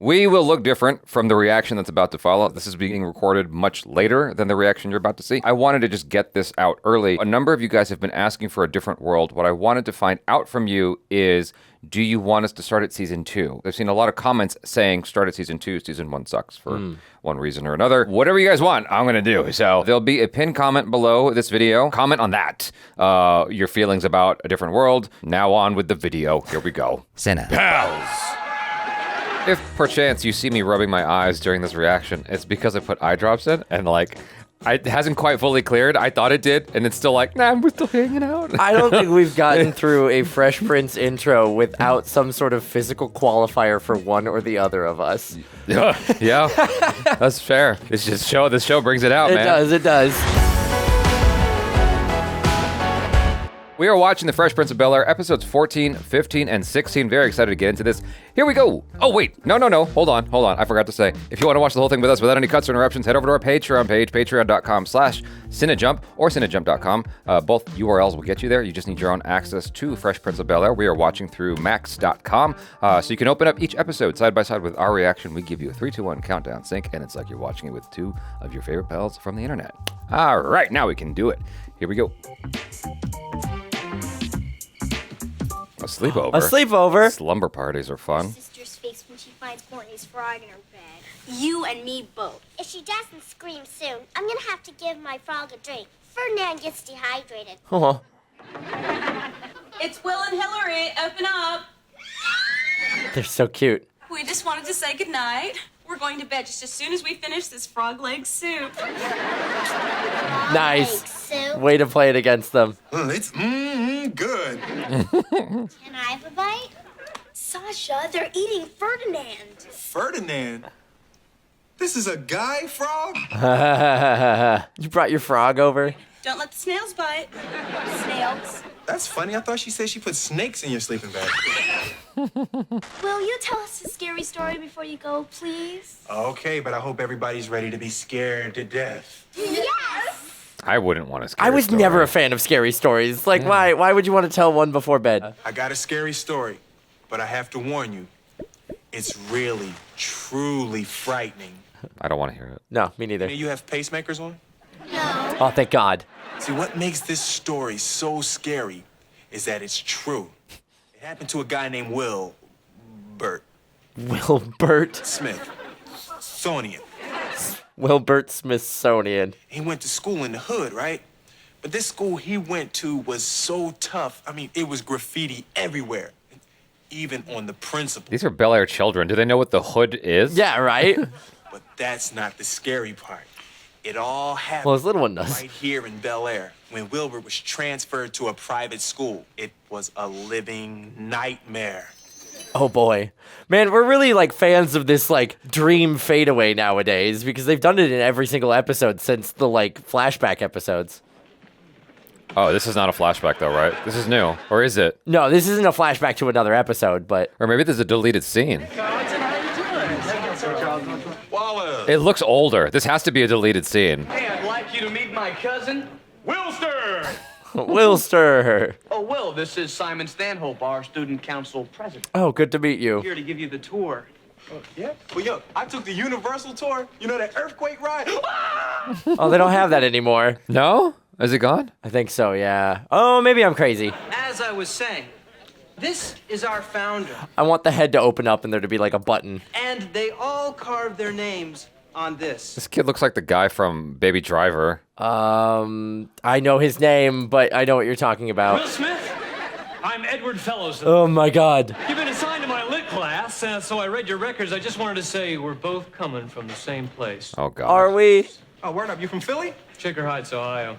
We will look different from the reaction that's about to follow. This is being recorded much later than the reaction you're about to see. I wanted to just get this out early. A number of you guys have been asking for a different world. What I wanted to find out from you is, do you want us to start at season 2? I've seen a lot of comments saying start at season 2. Season 1 sucks for one reason or another. Whatever you guys want, I'm going to do. So there'll be a pinned comment below this video. Comment on that. Your feelings about a different world. Now on with the video. Here we go. Cinna. Pals! If perchance you see me rubbing my eyes during this reaction, it's because I put eye drops in and it hasn't quite fully cleared. I thought it did, and it's still like, nah, we're still hanging out. I don't think we've gotten through a Fresh Prince intro without some sort of physical qualifier for one or the other of us. Yeah, that's fair. This show brings it out, man. It does. We are watching The Fresh Prince of Bel-Air, episodes 14, 15, and 16. Very excited to get into this. Here we go. Oh, wait. No. Hold on. I forgot to say. If you want to watch the whole thing with us without any cuts or interruptions, head over to our Patreon page, patreon.com/cinejump or cinejump.com. Both URLs will get you there. You just need your own access to Fresh Prince of Bel-Air. We are watching through max.com. So you can open up each episode side by side with our reaction. We give you a 3, 2, 1 countdown sync, and it's like you're watching it with 2 of your favorite pals from the internet. All right, now we can do it. Here we go. A sleepover. Slumber parties are fun. Sister's face when she finds Courtney's frog in her bed. You and me both. If she doesn't scream soon, I'm gonna have to give my frog a drink. Ferdinand gets dehydrated. Oh. It's Will and Hillary. Open up. They're so cute. We just wanted to say goodnight. We're going to bed just as soon as we finish this frog leg soup. Nice. Soup. Way to play it against them. It's good. Can I have a bite? Sasha, they're eating Ferdinand. Ferdinand? This is a guy frog? You brought your frog over? Don't let the snails bite. Snails. That's funny. I thought she said she put snakes in your sleeping bag. Will you tell us a scary story before you go, please? Okay, but I hope everybody's ready to be scared to death. Yes! I wouldn't want to scare I was never a fan of scary stories. Like, why would you want to tell one before bed? I got a scary story, but I have to warn you. It's really, truly frightening. I don't want to hear it. No, me neither. You have pacemakers on? No. Oh, thank God. See, what makes this story so scary is that it's true. It happened to a guy named Wilbert Smithsonian. Wilbert. Wilbert Smithsonian. He went to school in the hood, right? But this school he went to was so tough. I mean, it was graffiti everywhere, even on the principal. These are Bel-Air children. Do they know what the hood is? Yeah, right? But that's not the scary part. It all happened Well, his little one does. right here in Bel-Air when Wilbert was transferred to a private school. It was a living nightmare. Oh boy. Man, we're really fans of this dream fadeaway nowadays because they've done it in every single episode since the flashback episodes. Oh, this is not a flashback though, right? This is new. Or is it? No, this isn't a flashback to another episode, but... Or maybe there's a deleted scene. Wallace! It looks older. This has to be a deleted scene. Hey, I'd like you to meet my cousin, Wilster! Wilster! Oh, Will, this is Simon Stanhope, our student council president. Oh, good to meet you. Here to give you the tour. Yeah? Well, yo, I took the Universal tour. You know that earthquake ride? Oh, they don't have that anymore. No? Is it gone? I think so, yeah. Oh, maybe I'm crazy. As I was saying, this is our founder, I want the head to open up and there to be a button. and they all carved their names on this. This kid looks like the guy from Baby Driver. I know his name, but I know what you're talking about. Will Smith, I'm Edward Fellows. Oh my God. You've been assigned to my lit class, so I read your records. I just wanted to say we're both coming from the same place. Oh, God. Are we? Oh, word up. You from Philly? Shaker Heights, Ohio.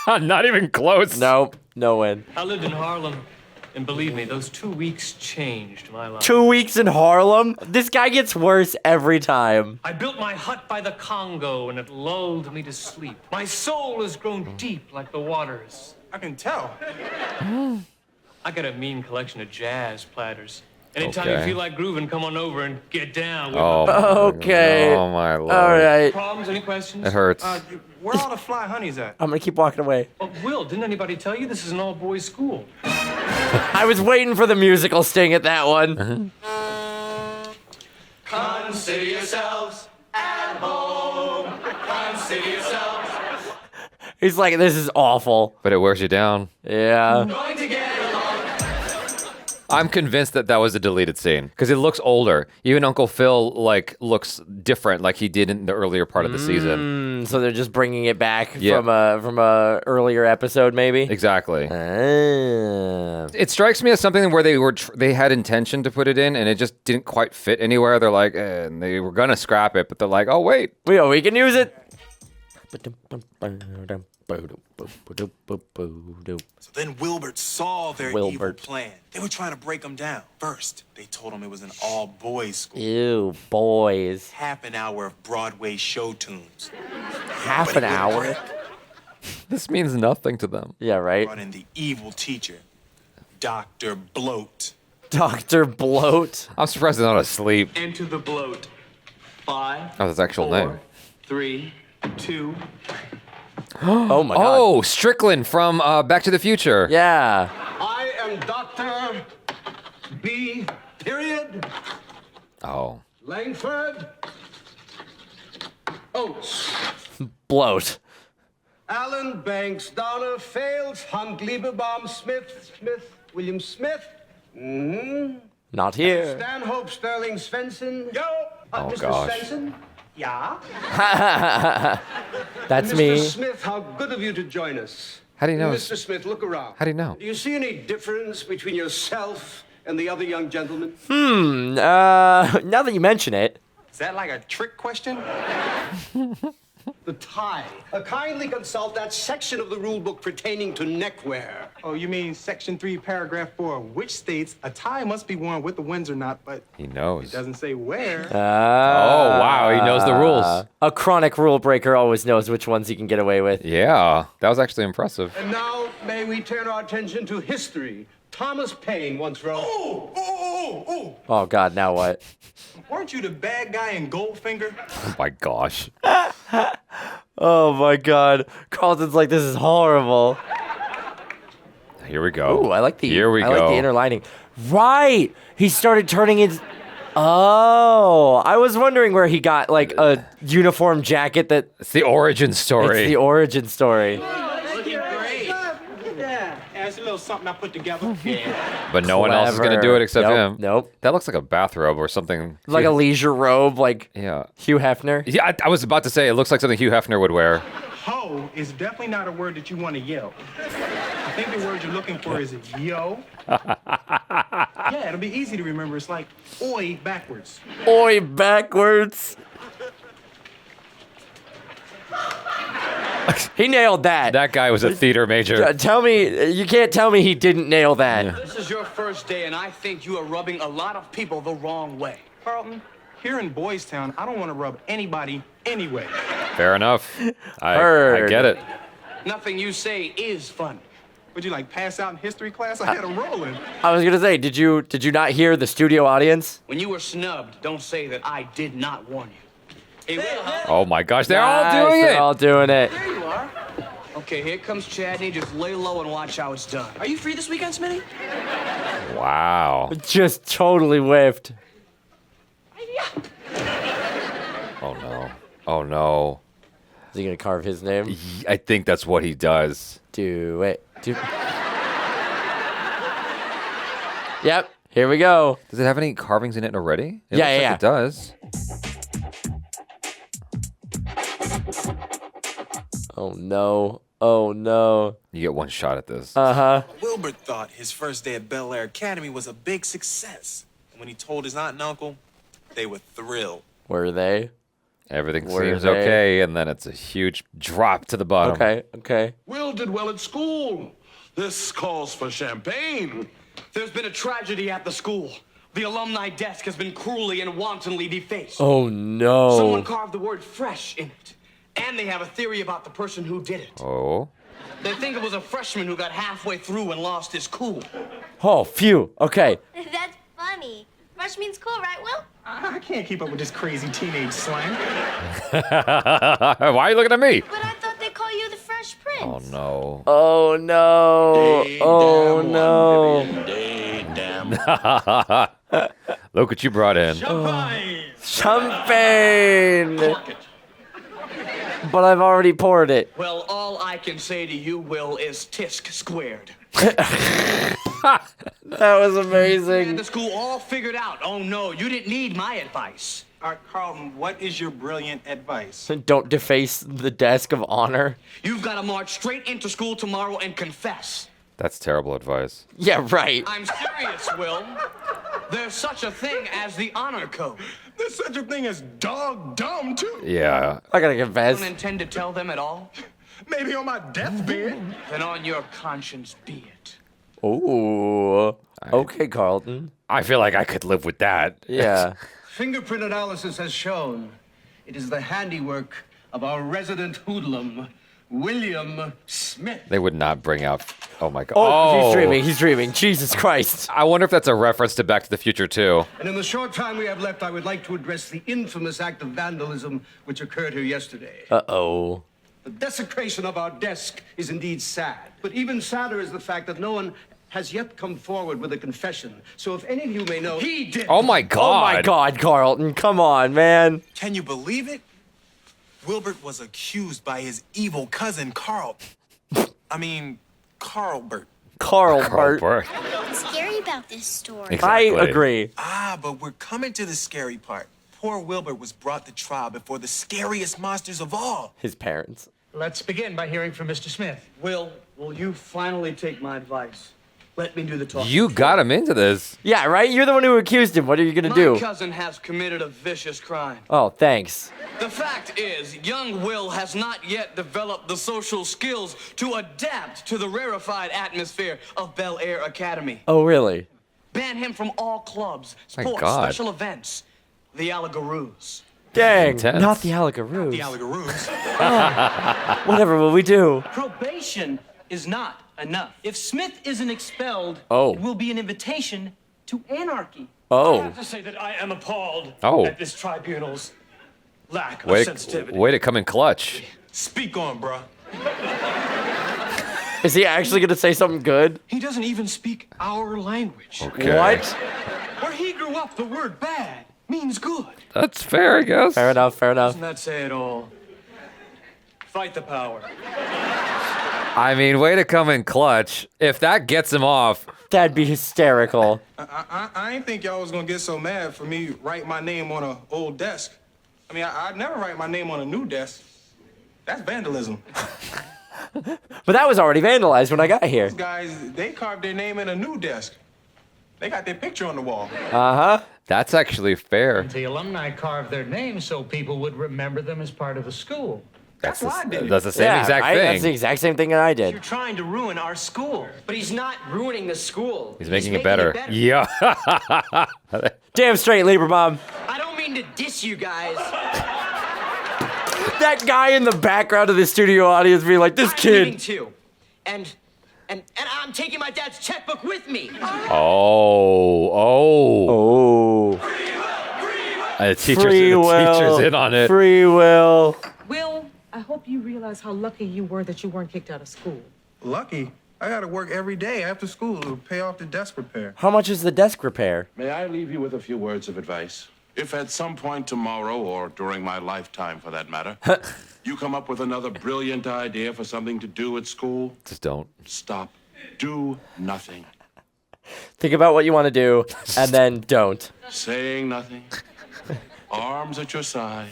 Not even close. Nope, no win. I lived in Harlem, and believe me, those 2 weeks changed my life. 2 weeks in Harlem? This guy gets worse every time. I built my hut by the Congo, and it lulled me to sleep. My soul has grown deep like the waters. I can tell. I got a mean collection of jazz platters. Anytime you Okay. feel like grooving, come on over and get down with Oh, me. Okay. Oh, my Lord. All right. Problems? Any questions? It hurts. Where all the fly honeys at? I'm gonna keep walking away. Oh, Will, didn't anybody tell you this is an all-boys school? I was waiting for the musical sting at that one. Consider yourselves at home. Consider yourselves. He's like, this is awful. But it wears you down. Yeah. Going to get along. I'm convinced that that was a deleted scene because it looks older. Even Uncle Phil looks different, like he did in the earlier part of the season. So they're just bringing it back Yeah. from a earlier episode, maybe. Exactly. Ah. It strikes me as something where they had intention to put it in, and it just didn't quite fit anywhere. They're like, and they were gonna scrap it, but they're like, oh wait, We can use it. So then Wilbert saw their evil Wilbert. plan. They were trying to break him down. First, they told him it was an all-boys school. Ew, boys. Half an hour of Broadway show tunes. Half an hour? this means nothing to them. Yeah, right. Brought in the evil teacher, Dr. Bloat. Dr. Bloat. I'm surprised they're not asleep. Into the bloat. 5. Oh, that's actual 4, name. 3, 2. Oh my god. Oh, Strickland from Back to the Future. Yeah. I am Dr. B. Period. Oh. Langford. Oates. Bloat. Allen, Banks, Donner, Fales, Hunt, Lieberbaum, Smith, William Smith. Not here. Stanhope, Sterling, Svensson. Yo. Oh, Mr. gosh. Svensson. Yeah. That's Mr. me. Smith, how good of you to join us. How do you know? Mr. Smith, look around. How do you know? Do you see any difference between yourself and the other young gentlemen? Now that you mention it. Is that like a trick question? The tie. Kindly consult that section of the rule book pertaining to neckwear. Oh, you mean Section 3, Paragraph 4, which states a tie must be worn with the Windsor knot, but He knows. doesn't say where. Oh, wow. He knows the rules. A chronic rule breaker always knows which ones he can get away with. Yeah. That was actually impressive. And now, may we turn our attention to history. Thomas Payne once wrote. Oh god, now what? Weren't you the bad guy in Goldfinger? Oh, my gosh. Oh my god. Carlton's like, this is horrible. Here we go. Ooh, I like the Here we I go. like the inner lining. Right. He started turning into Oh, I was wondering where he got like a uniform jacket that It's the origin story. it's the origin story. Looking great. Yeah, it's a little something I put together. But no one else is going to do it except Nope, him. Nope. That looks like a bathrobe or something. Like a leisure robe, like Yeah. Hugh Hefner. Yeah, I was about to say, it looks like something Hugh Hefner would wear. Ho is definitely not a word that you want to yell. I think the word you're looking for is yo. Yeah, it'll be easy to remember. It's like oi backwards. Oi, backwards. He nailed that. That guy was a theater major. Tell me, you can't tell me he didn't nail that. This is your first day, and I think you are rubbing a lot of people the wrong way. Carlton, here in Boys Town, I don't want to rub anybody anyway. Fair enough. I Heard. get it. Nothing you say is funny. Would you like pass out in history class? I had them rolling. I was gonna say, did you not hear the studio audience? When you were snubbed, don't say that I did not warn you. Hey, Will, huh? Oh my gosh, they're Nice, all doing they're it. all doing it. There you are. Okay, here comes Chadney. Just lay low and watch how it's done. Are you free this weekend, Smitty? Wow. Just totally whiffed. Oh no. Oh no. Is he gonna carve his name? I think that's what he does. Do it. Yep. Here we go. Does it have any carvings in it already? It Yeah, looks yeah, like it does. Oh no. Oh no. You get one shot at this. Uh-huh. Wilbert thought his first day at Bel-Air Academy was a big success. And when he told his aunt and uncle, they were thrilled. Were they? Everything Were seems they? okay, and then it's a huge drop to the bottom. Okay. Will did well at school. This calls for champagne. There's been a tragedy at the school. The alumni desk has been cruelly and wantonly defaced. Oh no. Someone carved the word fresh in it. And they have a theory about the person who did it. Oh. They think it was a freshman who got halfway through and lost his cool. Oh, phew. Okay. That's funny. Fresh means cool, right, Will? I can't keep up with this crazy teenage slang. Why are you looking at me? But I thought they call you the Fresh Prince. Oh no. Oh no. Oh no. Look what you brought in. Champagne. Cork it. But I've already poured it. Well, all I can say to you, Will, is tisk squared. That was Had amazing. the school all figured out. Oh, no, you didn't need my advice. All right, Carlton, what is your brilliant advice? Don't deface the desk of honor. You've got to march straight into school tomorrow and confess. That's terrible advice. Yeah, right. I'm serious, Will. There's such a thing as the honor code. There's such a thing as dog dumb, too. Yeah. I gotta You confess. don't intend to tell them at all? Maybe on my deathbed. Then on your conscience be it. Ooh. Okay, Carlton. I feel like I could live with that. Yeah. Fingerprint analysis has shown it is the handiwork of our resident hoodlum, William Smith. They would not bring out. Oh my god. Oh, he's dreaming. Jesus Christ. I wonder if that's a reference to Back to the Future too. And in the short time we have left, I would like to address the infamous act of vandalism which occurred here yesterday. Uh-oh. The desecration of our desk is indeed sad. But even sadder is the fact that no one has yet come forward with a confession. So if any of you may know, he did. Oh my god. Oh my God, Carlton. Come on, man. Can you believe it? Wilbert was accused by his evil cousin, Carlbert. Carlbert. What's scary about this story? I Exactly. agree. Ah, but we're coming to the scary part. Poor Wilbert was brought to trial before the scariest monsters of all. His parents. Let's begin by hearing from Mr. Smith. Will you finally take my advice? Let me do the talking. You got him into this. Yeah, right? You're the one who accused him. What are you gonna My do? cousin has committed a vicious crime. Oh, thanks. The fact is, young Will has not yet developed the social skills to adapt to the rarefied atmosphere of Bel-Air Academy. Oh, really? Ban him from all clubs, My sports, God. special events. The Allegaroos. Dang. Intense. Not the Allegaroos. The Allegaroos. Whatever will we do? Probation is not enough. If Smith isn't expelled, Oh. it will be an invitation to anarchy. I Oh. have to say that I am appalled Oh. at this tribunal's lack of Way sensitivity. to come in clutch. Speak on, bruh. Is he actually gonna say something good? He doesn't even speak our language. Okay. What? Where he grew up, the word bad means good. That's fair, I guess. Fair enough, fair enough. Doesn't that say it all? Fight the power. I mean, way to come in clutch. If that gets him off, That'd be hysterical. I ain't think y'all was gonna get so mad for me writing my name on an old desk. I mean, I'd never write my name on a new desk. That's vandalism. But that was already vandalized when I got here. These guys, they carved their name in a new desk. They got their picture on the wall. Uh-huh. that's actually fair. The alumni carved their names so people would remember them as part of the school. That's what I did. That's the same Yeah, exact right? thing. That's the exact same thing that I You're did. trying to ruin our school. But he's not ruining the school. He's making it better. Yeah. Damn straight, Lieberbaum. I don't mean to diss you guys. That guy in the background of the studio audience being like, this I'm leaving kid. too. And I'm taking my dad's checkbook with me. Oh. Oh. The Free teacher's will. in on it. Free will. Will, I hope you realize how lucky you were that you weren't kicked out of school. Lucky. I gotta work every day after school to pay off the desk repair. How much is the desk repair? May I leave you with a few words of advice? If at some point tomorrow, or during my lifetime for that matter, you come up with another brilliant idea for something to do at school, Just don't. stop. Do nothing. Think about what you want to do, and then don't. Saying nothing. Arms at your side.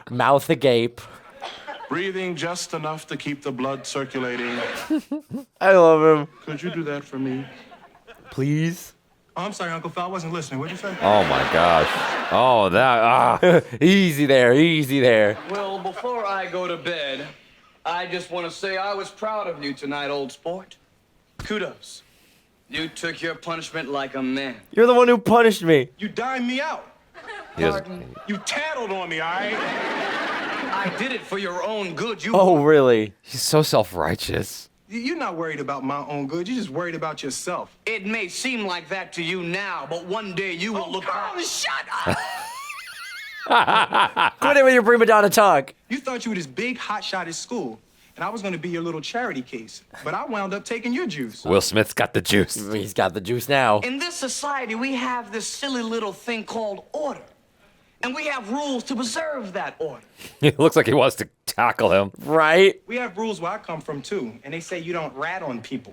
Mouth agape. Breathing just enough to keep the blood circulating. I love him. Could you do that for me? Please? Oh, I'm sorry, Uncle Phil. I wasn't listening. What'd you say? Oh my gosh. Oh, that. Easy there, easy there. Well, before I go to bed, I just want to say I was proud of you tonight, old sport. Kudos. You took your punishment like a man. You're the one who punished me. You dined me out. You tattled on me, all right? I did it for your own good. You. Oh, really? He's so self-righteous. You're not worried about my own good. You're just worried about yourself. It may seem like that to you now, but one day you will look back. Shut up! Quit it with your prima donna talk. You thought you were this big hotshot at school, and I was gonna be your little charity case, but I wound up taking your juice. Will Smith's got the juice. He's got the juice now. In this society, we have this silly little thing called order. And we have rules to preserve that order. It looks like he wants to tackle him. Right? We have rules where I come from, too, and they say you don't rat on people.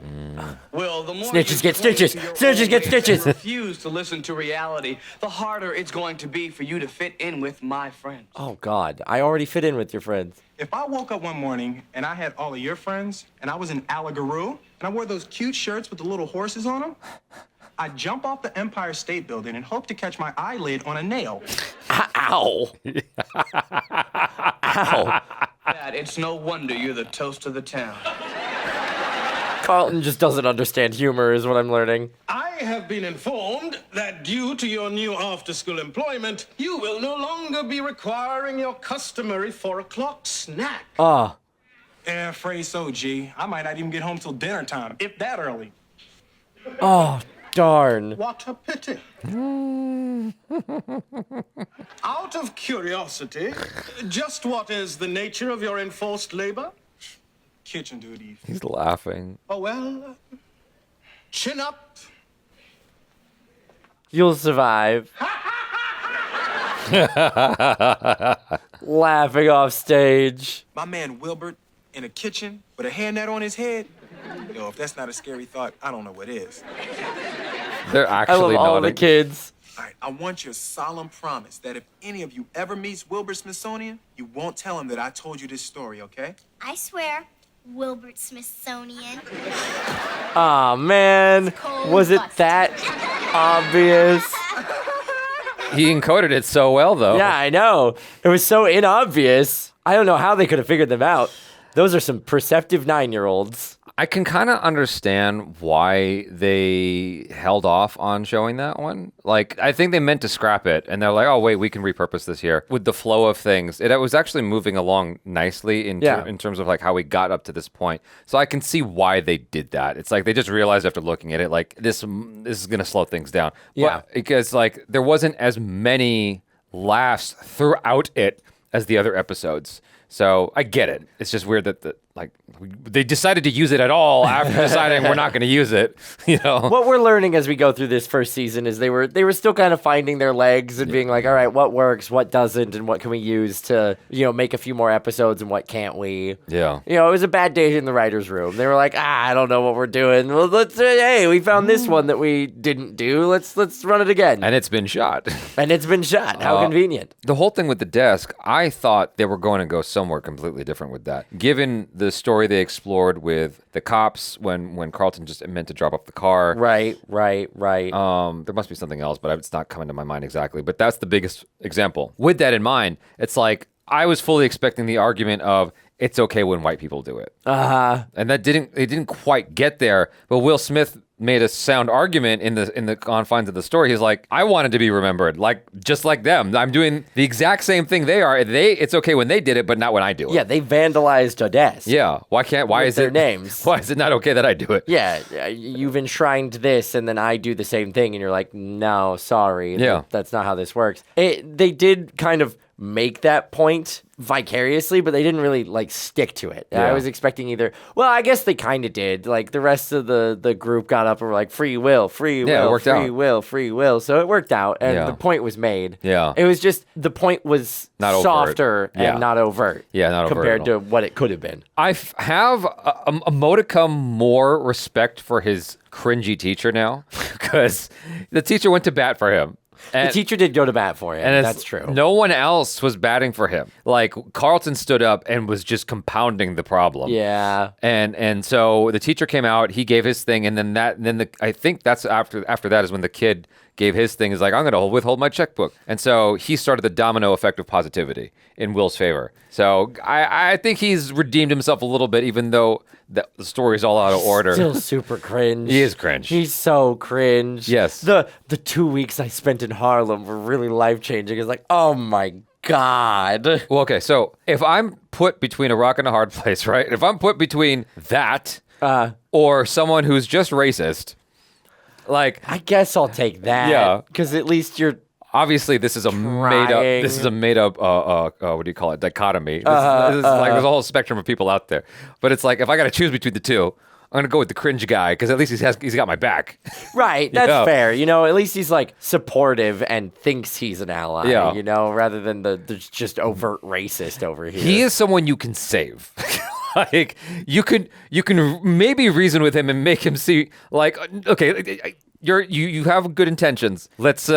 Well, the more Snitches you get stitches. cling to your Snitches old get ways stitches. and refuse to listen to reality, the harder it's going to be for you to fit in with my friends. Oh, God. I already fit in with your friends. If I woke up one morning and I had all of your friends, and I was in Alagaroo, and I wore those cute shirts with the little horses on them, I'd jump off the Empire State Building and hope to catch my eyelid on a nail. Ow. Ow. Dad, it's no wonder you're the toast of the town. Carlton just doesn't understand humor, is what I'm learning. I have been informed that due to your new after-school employment, you will no longer be requiring your customary 4 o'clock snack. Ah. Yeah, afraid so, G. I might not even get home till dinner time, if that early. Oh, darn. What a pity. Out of curiosity, just what is the nature of your enforced labor? Kitchen duty. He's laughing. Oh, well, chin up. You'll survive. Laughing off stage. My man Wilbert in a kitchen with a hairnet on his head. Yo, if that's not a scary thought, I don't know what is. They're I actually love all nodding. the kids. All right, I want your solemn promise that if any of you ever meets Wilbert Smithsonian, you won't tell him that I told you this story, okay? I swear, Wilbert Smithsonian. Aw, man. Was it that obvious? He encoded it so well, though. Yeah, I know. It was so inobvious. I don't know how they could have figured them out. Those are some perceptive 9-year-olds. I can kind of understand why they held off on showing that one. Like, I think they meant to scrap it, and they're like, oh, wait, we can repurpose this here. With the flow of things, it was actually moving along nicely in terms of, like, how we got up to this point. So I can see why they did that. It's like they just realized after looking at it, like, this is going to slow things down. Yeah. But, because, like, there wasn't as many laughs throughout it as the other episodes. So I get it. It's just weird that they decided to use it at all after deciding we're not going to use it. You know, what we're learning as we go through this first season is they were still kind of finding their legs and being like, all right, what works, what doesn't, and what can we use to make a few more episodes, and what can't we? Yeah. It was a bad day in the writers' room. They were like, I don't know what we're doing. Well, hey, we found this one that we didn't do. Let's run it again. And it's been shot. How convenient. The whole thing with the desk, I thought they were going to go somewhere completely different with that. Given the story they explored with the cops when Carlton just meant to drop off the car. Right. There must be something else, but it's not coming to my mind exactly. But that's the biggest example. With that in mind, it's like I was fully expecting the argument of it's okay when white people do it. And that didn't quite get there. But Will Smith made a sound argument in the confines of the story.'s like, I wanted to be remembered, like just like them. I'm doing the exact same thing they are. It's okay when they did it, but not when I do it. Yeah, they vandalized a desk. Yeah, why is their names? Why is it not okay that I do it? Yeah, you've enshrined this, and then I do the same thing, and you're like, no, sorry. Yeah, that's not how this works. They did kind of make that point vicariously, but they didn't really stick to it. Yeah. I was expecting I guess they kind of did. Like the rest of the group got up and were like, free will, it worked out. free will. So it worked out, and the point was made. Yeah. It was just the point was not softer overt. and not overt. Yeah, not overt compared to what it could have been. I have a modicum more respect for his cringy teacher now, because the teacher went to bat for him. And the teacher did go to bat for him. And that's true. No one else was batting for him. Like, Carlton stood up and was just compounding the problem. Yeah. And so the teacher came out, he gave his thing, and then I think that's after that is when the kid gave his thing. Is like, I'm going to withhold my checkbook. And so he started the domino effect of positivity in Will's favor. So I think he's redeemed himself a little bit, even though the story's all out of order. Still super cringe. He is cringe. He's so cringe. Yes. The 2 weeks I spent in Harlem were really life-changing. It's like, oh my God. Well, okay, so if I'm put between a rock and a hard place, right? If I'm put between that or someone who's just racist, like, I guess I'll take that. Yeah. Because at least you're obviously this is a made up what do you call it, dichotomy. This is like there's a whole spectrum of people out there. But it's like, if I got to choose between the two, gonna go with the cringe guy because at least he's got my back. Right, that's Yeah. fair. You know, at least he's like supportive and thinks he's an ally. Yeah. You know, rather than the just overt racist over here. He is someone you can save. Like you can maybe reason with him and make him see like okay. You have good intentions. Let's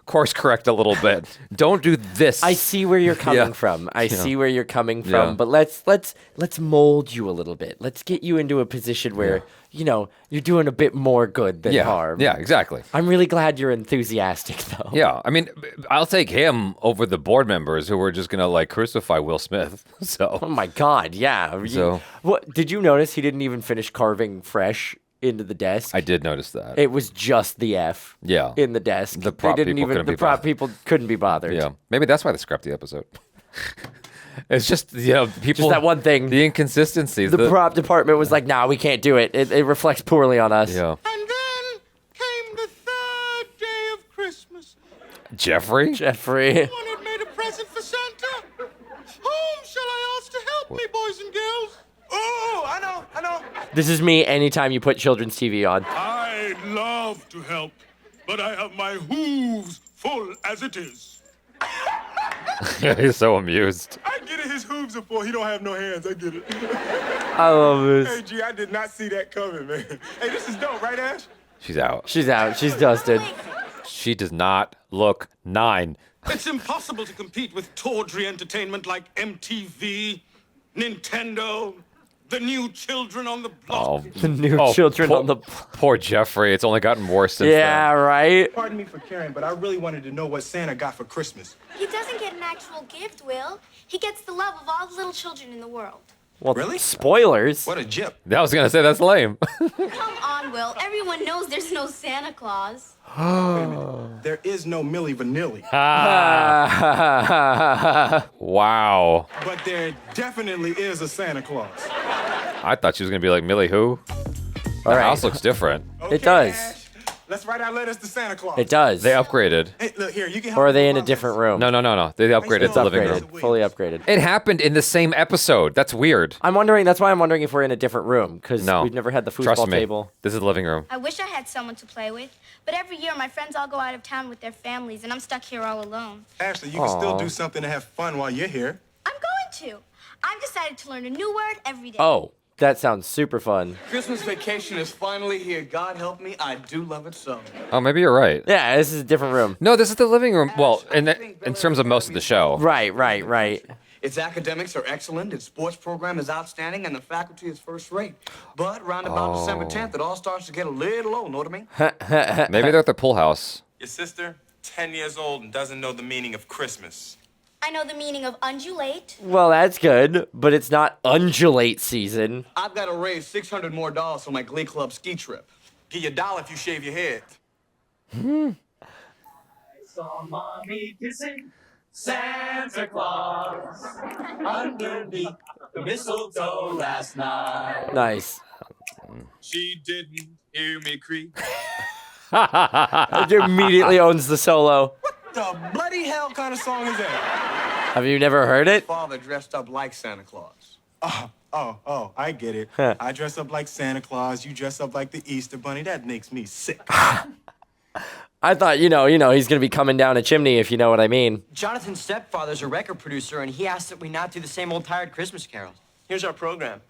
course correct a little bit. Don't do this. I see where you're coming from. I see where you're coming from. But let's mold you a little bit. Let's get you into a position where you know you're doing a bit more good than harm. Yeah, exactly. I'm really glad you're enthusiastic though. Yeah, I mean, I'll take him over the board members who were just gonna like crucify Will Smith. So. Oh my God, yeah. So. What did you notice? He didn't even finish carving Fresh into the desk. I did notice that. It was just the F. Yeah. In the desk. The prop people couldn't be bothered. Yeah. Maybe that's why they scrapped the episode. It's just people. Just that one thing. The inconsistencies. The prop department was like, "Nah, we can't do it. It reflects poorly on us." Yeah. And then came the third day of Christmas. Jeffrey. One had made a present for Santa. Whom shall I ask to help me, boys and girls? Oh, I know. This is me anytime you put children's TV on. I'd love to help, but I have my hooves full as it is. He's so amused. I get it. His hooves are full. He don't have no hands. I get it. I love this. Hey, G, I did not see that coming, man. Hey, this is dope, right, Ash? She's out. She's out. She's dusted. She does not look 9. It's impossible to compete with tawdry entertainment like MTV, Nintendo, the new children on the block. The new children on the block. Poor Jeffrey. It's only gotten worse since Yeah, then. right? Pardon me for caring, but I really wanted to know what Santa got for Christmas. He doesn't get an actual gift, Will. He gets the love of all the little children in the world. Well, Really? spoilers. What a jip. I was gonna say that's lame. Come on, Will. Everyone knows there's no Santa Claus. There is no Milli Vanilli, Wow. but there definitely is a Santa Claus. I thought she was gonna be like Millie who? The right. house looks different. It does. Ash, let's write our letters to Santa Claus. It does. They upgraded. Hey, look here. You can. Or are help they me in a with different this. room? No. They upgraded It's the living upgraded. room. Fully upgraded. It happened in the same episode. That's weird. I'm wondering. That's why I'm wondering if we're in a different room because No. we've never had the Trust foosball me. table. This is the living room. I wish I had someone to play with, but every year my friends all go out of town with their families, and I'm stuck here all alone. Ashley, you can still do something to have fun while you're here. I'm going to. I've decided to learn a new word every day. Oh, that sounds super fun. Christmas vacation is finally here. God help me, I do love it so. Oh, maybe you're right. Yeah, this is a different room. No, this is the living room. Well, in terms of most of the show. Right. Its academics are excellent, its sports program is outstanding, and the faculty is first rate. But round about December 10th, it all starts to get a little old, know what I mean? Maybe they're at the pool house. Your sister, 10 years old and doesn't know the meaning of Christmas. I know the meaning of undulate. Well, that's good, but it's not undulate season. I've got to raise $600 more for my Glee Club ski trip. Get you $1 if you shave your head. Saw mommy kissing Santa Claus underneath the mistletoe last night. Nice. She didn't hear me creak. It immediately owns the solo. What the bloody hell kind of song is that? Have you never heard it? Father dressed up like Santa Claus. Oh, I get it. I dress up like Santa Claus, you dress up like the Easter Bunny. That makes me sick. I thought, you know, he's going to be coming down a chimney, if you know what I mean. Jonathan's stepfather's a record producer, and he asked that we not do the same old tired Christmas carols. Here's our program.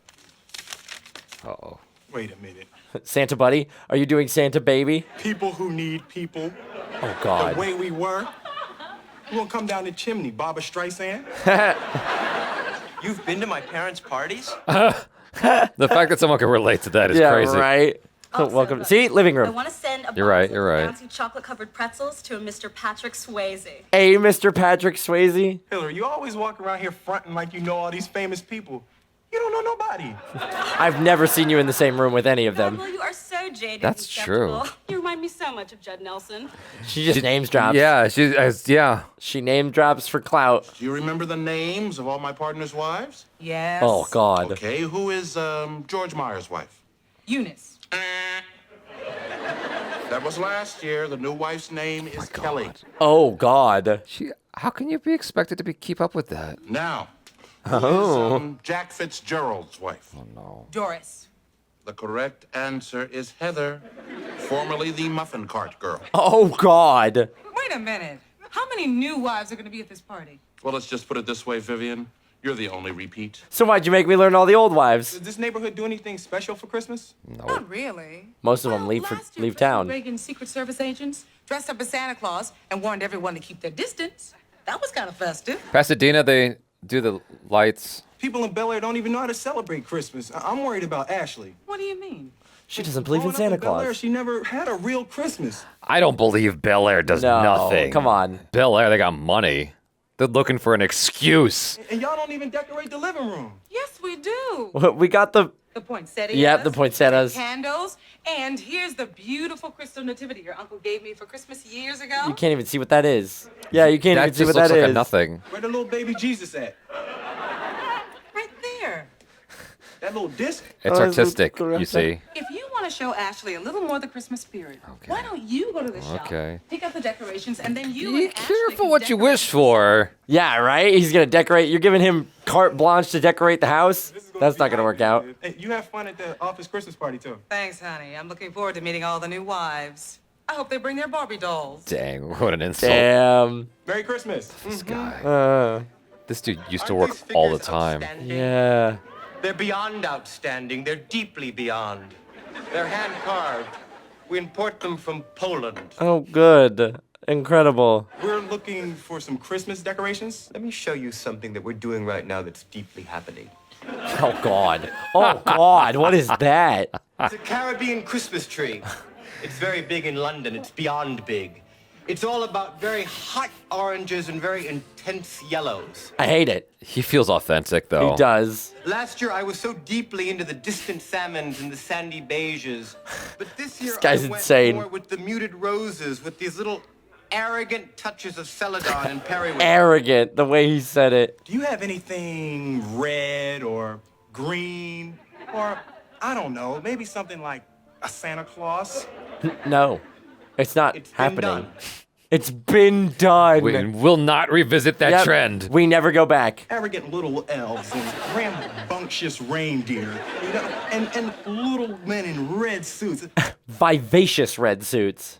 Uh-oh. Wait a minute. Santa Buddy? Are you doing Santa Baby? People who need people. Oh, God. The way we were. You won't come down the chimney, Barbara Streisand? You've been to my parents' parties? The fact that someone can relate to that is yeah, crazy. Right. Also, Welcome. See? Living I room. want to send a You're right, box you're of right. fancy chocolate-covered pretzels to a Mr. Patrick Swayze. Hey, Mr. Patrick Swayze. Hillary, you always walk around here fronting like you know all these famous people. You don't know nobody. I've never seen you in the same room with any of them. Well, you are so jaded. That's and skeptical. true. You remind me so much of Judd Nelson. She just names drops. Yeah, yeah. She name drops for clout. Do you remember the names of all my partner's wives? Yes. Oh, God. Okay, who is George Meyer's wife? Eunice. That was last year. The new wife's name is Kelly. Oh, God. How can you be expected to keep up with that? Now, who is Jack Fitzgerald's wife? Oh, no. Doris. The correct answer is Heather, formerly the muffin cart girl. Oh, God. Wait a minute. How many new wives are going to be at this party? Well, let's just put it this way, Vivian. You're the only repeat. So why'd you make me learn all the old wives? Does this neighborhood do anything special for Christmas? Not really. Most of them leave town. Reagan Secret Service agents dressed up as Santa Claus and warned everyone to keep their distance. That was kind of festive. Pasadena, they do the lights. People in Bel-Air don't even know how to celebrate Christmas. I'm worried about Ashley. What do you mean? She doesn't believe in Growing up Santa Bel-Air, Claus. she never had a real Christmas. I don't believe Bel Air does No, nothing. come on. Bel Air, they got money. They're looking for an excuse. And y'all don't even decorate the living room. Yes, we do. We got the... The poinsettias. Yep, the poinsettias. Candles. And here's the beautiful crystal nativity your uncle gave me for Christmas years ago. You can't even see what that is. Yeah, you can't even see what that is. That just looks like a nothing. Where the little baby Jesus at? Right there. That little disc? It's artistic, you see. If you want to show Ashley a little more of the Christmas spirit, why don't you go to the shop, pick up the decorations, and then you Be and Ashley careful what you wish for. Yeah, right? He's going to decorate. You're giving him carte blanche to decorate the house? That's not going to work out. Hey, you have fun at the office Christmas party, too. Thanks, honey. I'm looking forward to meeting all the new wives. I hope they bring their Barbie dolls. Dang, what an insult. Damn. Merry Christmas. This guy. This dude used to work all the time. Yeah. They're beyond outstanding. They're deeply beyond. They're hand-carved. We import them from Poland. Oh, good. Incredible. We're looking for some Christmas decorations. Let me show you something that we're doing right now that's deeply happening. Oh, God. Oh, God. What is that? It's a Caribbean Christmas tree. It's very big in London. It's beyond big. It's all about very hot oranges and very intense yellows. I hate it. He feels authentic, though. He does. Last year, I was so deeply into the distant salmons and the sandy beiges. But this year, guy's I went insane. more with the muted roses, with these little arrogant touches of celadon and periwinkle. Arrogant, the way he said it. Do you have anything red or green? Or, I don't know, maybe something like a Santa Claus? No. It's not It's been happening. done. It's been done. We will not revisit that Yep. trend. We never go back. Arrogant little elves and rambunctious reindeer, you know, and little men in red suits. Vivacious red suits.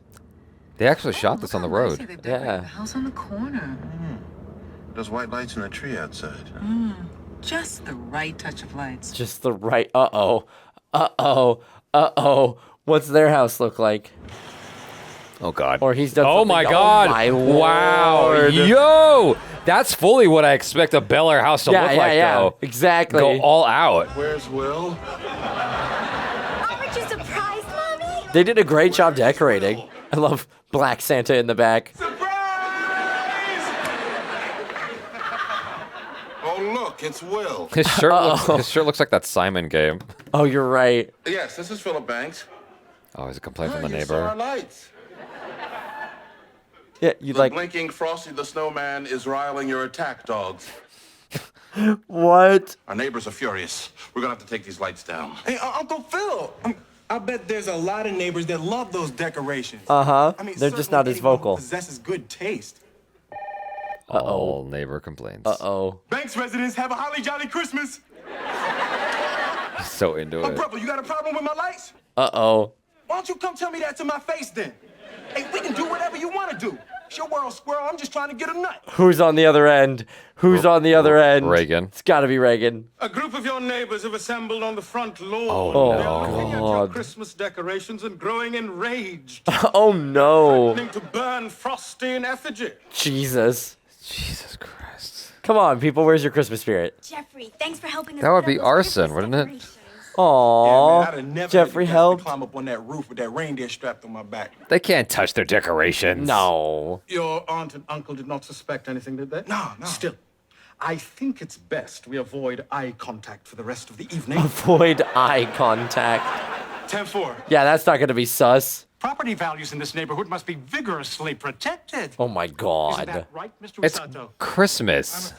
They actually shot this on the road. Yeah. House on the corner. Those white lights in the tree outside. Just the right touch of lights. Just the right. Uh-oh. Uh-oh. Uh-oh. What's their house look like? Oh, God. Or he's done Oh, something- my God. Oh, my wow. Lord. Yo. That's fully what I expect a Bel Air house to look like, though. Exactly. Go all out. Where's Will? Aren't you surprised, Mommy? They did a great job decorating. I love Black Santa in the back. Oh, look, it's Will. His shirt looks like that Simon game. Oh, you're right. Yes, this is Philip Banks. Oh, he's a complaint from the You saw our neighbor. lights. Yeah, you The like blinking Frosty the Snowman is riling your attack dogs. what? Our neighbors are furious. We're gonna have to take these lights down. Hey, Uncle Phil, I bet there's a lot of neighbors that love those decorations. Uh-huh. I mean, They're just certainly not as anyone who vocal. Possesses good taste. All neighbor complains. Uh-oh. Banks residents have a holly jolly Christmas. He's so into Oh, it. brother, you got a problem with my lights? Uh-oh. Why don't you come tell me that to my face then? Hey, we can do whatever you want to do. It's your world, squirrel. I'm just trying to get a nut. Who's on the other end? Who's on the other end? Reagan. It's got to be Reagan. A group of your neighbors have assembled on the front lawn. Oh, They're no. looking at your God. Christmas decorations and growing enraged. Oh, no. Threatening to burn Frosty in effigy. Jesus. Jesus Christ. Come on, people. Where's your Christmas spirit? Jeffrey, thanks for helping us. That would put up be those arson, Christmas wouldn't it? decorations. Aww. I'd have never Jeffrey had the guts to helped. climb up on that roof with that reindeer strapped on my back. They can't touch their decorations. No. Your aunt and uncle did not suspect anything, did they? No. Still, I think it's best we avoid eye contact for the rest of the evening. Avoid eye contact. 10-4. Yeah, that's not going to be sus. Property values in this neighborhood must be vigorously protected. Oh, my God. Isn't that right, Mr. It's Risato? Christmas.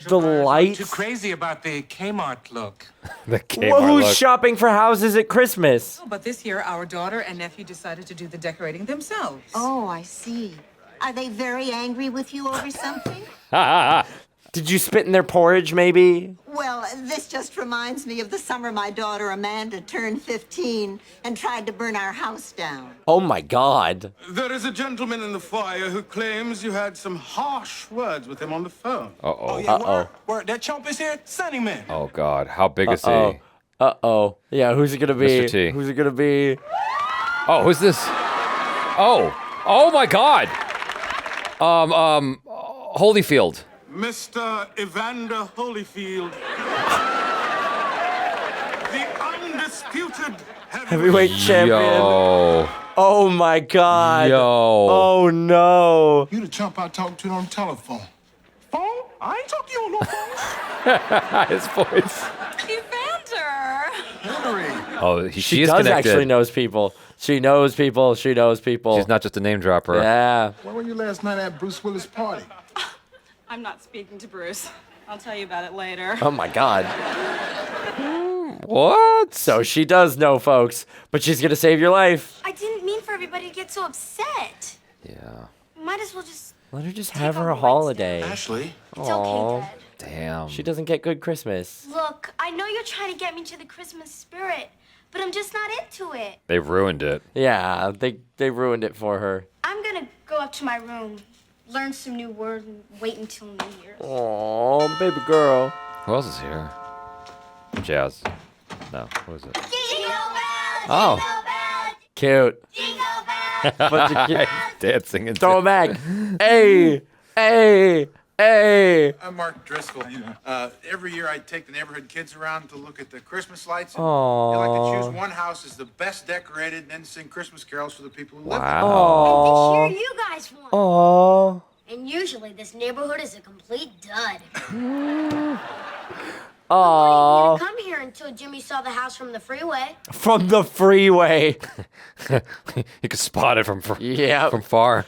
The lights. Too crazy about the Kmart look. The Kmart Well, who's look. shopping for houses at Christmas? But this year, our daughter and nephew decided to do the decorating themselves. Oh, I see. Are they very angry with you over something? Did you spit in their porridge, maybe? Well, this just reminds me of the summer my daughter Amanda turned 15 and tried to burn our house down. Oh my God. There is a gentleman in the foyer who claims you had some harsh words with him on the phone. Uh-oh. Yeah, word. That chump is here, Sunny Man. Oh, God. How big is he? Uh-oh. Yeah, who's it gonna be? Mr. T. Who's it gonna be? Oh, who's this? Oh my God. Holyfield. Mr. Evander Holyfield. The undisputed Heavyweight champion. Yo. Oh my God. Yo. Oh no. You the chump I talked to on the telephone. Phone? I ain't talking to you on no phone. His voice. Evander! Hillary. Oh, she is does connected. actually knows people. She knows people. She knows people. She's not just a name dropper. Yeah. Where were you last night at Bruce Willis' party? I'm not speaking to Bruce. I'll tell you about it later. Oh my God. What? So she does know, folks, but she's gonna save your life. I didn't mean for everybody to get so upset. Yeah. Might as well just... Let her just have her holiday. Ashley. It's okay, Dad. Damn. She doesn't get good Christmas. Look, I know you're trying to get me to the Christmas spirit, but I'm just not into it. They ruined it. Yeah, they ruined it for her. I'm gonna go up to my room, learn some new words, and wait until New Year's. Oh, baby girl. Who else is here? Jazz. No, what is it? Jingle bells, Oh. Cute. jingle bells. Bunch of kids. Dancing and Throw it back. Hey, hey, hey. I'm Mark Driscoll. Every year I take the neighborhood kids around to look at the Christmas lights. And Aww. they like to choose one house as the best decorated and then sing Christmas carols for the people who live there. Wow. And this year you guys won. Aww. And usually this neighborhood is a complete dud. Aww. Didn't come here until Jimmy saw the house from the freeway. From the freeway. You can spot it from Yeah. from far.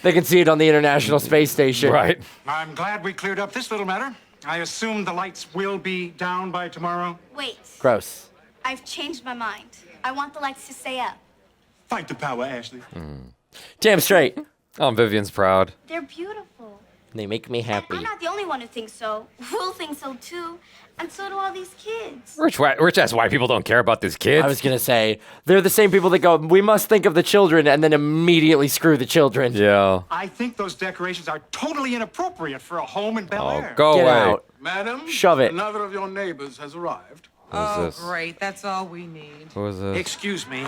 They can see it on the International Space Station. Right. I'm glad we cleared up this little matter. I assume the lights will be down by tomorrow. Wait, Gross. I've changed my mind. I want the lights to stay up. Fight the power, Ashley. Damn straight. Oh, Vivian's proud. They're beautiful. They make me happy. I'm not the only one who thinks so. We'll think so too. And so do all these kids. Rich ass white people don't care about these kids. I was going to say, they're the same people that go, we must think of the children, and then immediately screw the children. Yeah. I think those decorations are totally inappropriate for a home in Bel Air. Go Get away. out. Madam, Shove it. another of your neighbors has arrived. Oh, this? great. That's all we need. Who is this? Excuse me.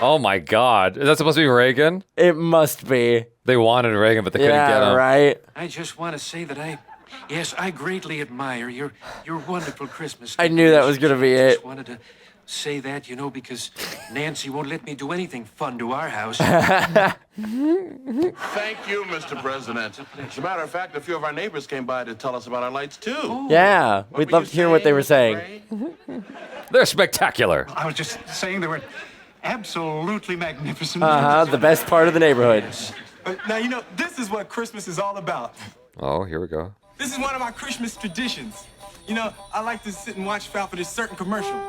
Oh my God. Is that supposed to be Reagan? It must be. They wanted Reagan, but they couldn't get Yeah, him. right? I just want to say that I greatly admire your wonderful Christmas. I knew that was going to be I it. just wanted to say that, because Nancy won't let me do anything fun to our house. Thank you, Mr. President. As a matter of fact, a few of our neighbors came by to tell us about our lights, too. Yeah, we'd love to hear what they were saying. They're spectacular. I was just saying they were absolutely magnificent. The best part of the neighborhood. Now, this is what Christmas is all about. Oh, here we go. This is one of my Christmas traditions. I like to sit and watch for this certain commercial.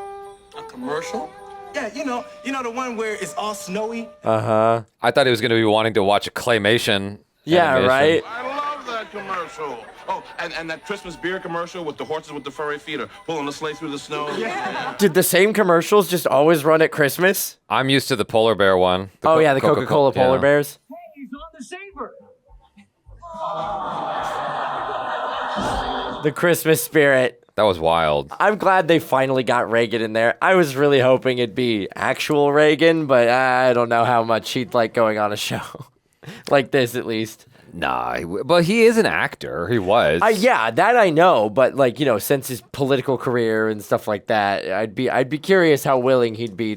A commercial? Yeah, the one where it's all snowy. Uh-huh. I thought he was going to be wanting to watch a claymation. Yeah, animation. right? I love that commercial. Oh, and that Christmas beer commercial with the horses with the furry feet are pulling the sleigh through the snow. Yeah. Did the same commercials just always run at Christmas? I'm used to the polar bear one. The Coca-Cola polar yeah. bears. He's on the saver. The Christmas spirit. That was wild. I'm glad they finally got Reagan in there. I was really hoping it'd be actual Reagan, but I don't know how much he'd like going on a show. Like this, at least. Nah, but he is an actor. He was. Yeah, that I know, but since his political career and stuff like that, I'd be curious how willing he'd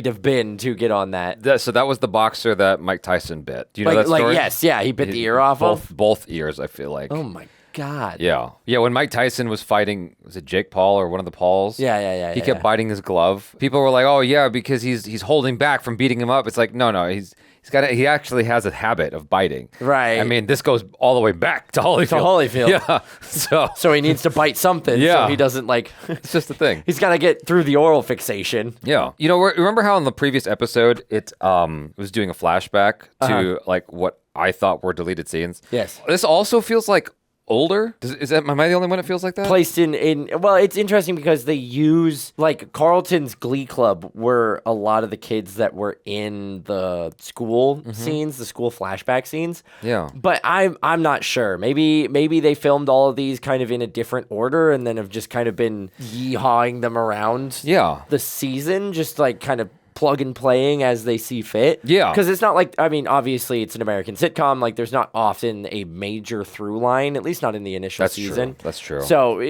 have been to get on that. So that was the boxer that Mike Tyson bit. Do you know that story? Yes, yeah, he bit the ear off of both ears. I feel like. Oh my God. Yeah. When Mike Tyson was fighting, was it Jake Paul or one of the Pauls? Yeah. He kept biting his glove. People were like, "Oh yeah, because he's holding back from beating him up." It's like, no, he actually has a habit of biting. Right. I mean, this goes all the way back to Holyfield. Yeah. So he needs to bite something. Yeah. So he doesn't It's just a thing. He's got to get through the oral fixation. Yeah. Remember how in the previous episode it was doing a flashback to what I thought were deleted scenes? Yes. This also feels like older? Am I the only one that feels like that? Placed well, it's interesting because they use, like, Carlton's Glee Club were a lot of the kids that were in the school scenes, the school flashback scenes. Yeah. But I'm not sure. Maybe they filmed all of these kind of in a different order and then have just kind of been yeehawing them around the season, just like kind of plug and playing as they see fit. Yeah. Because it's not like, I mean, obviously it's an American sitcom. Like, there's not often a major through line, at least not in the initial season. That's true. So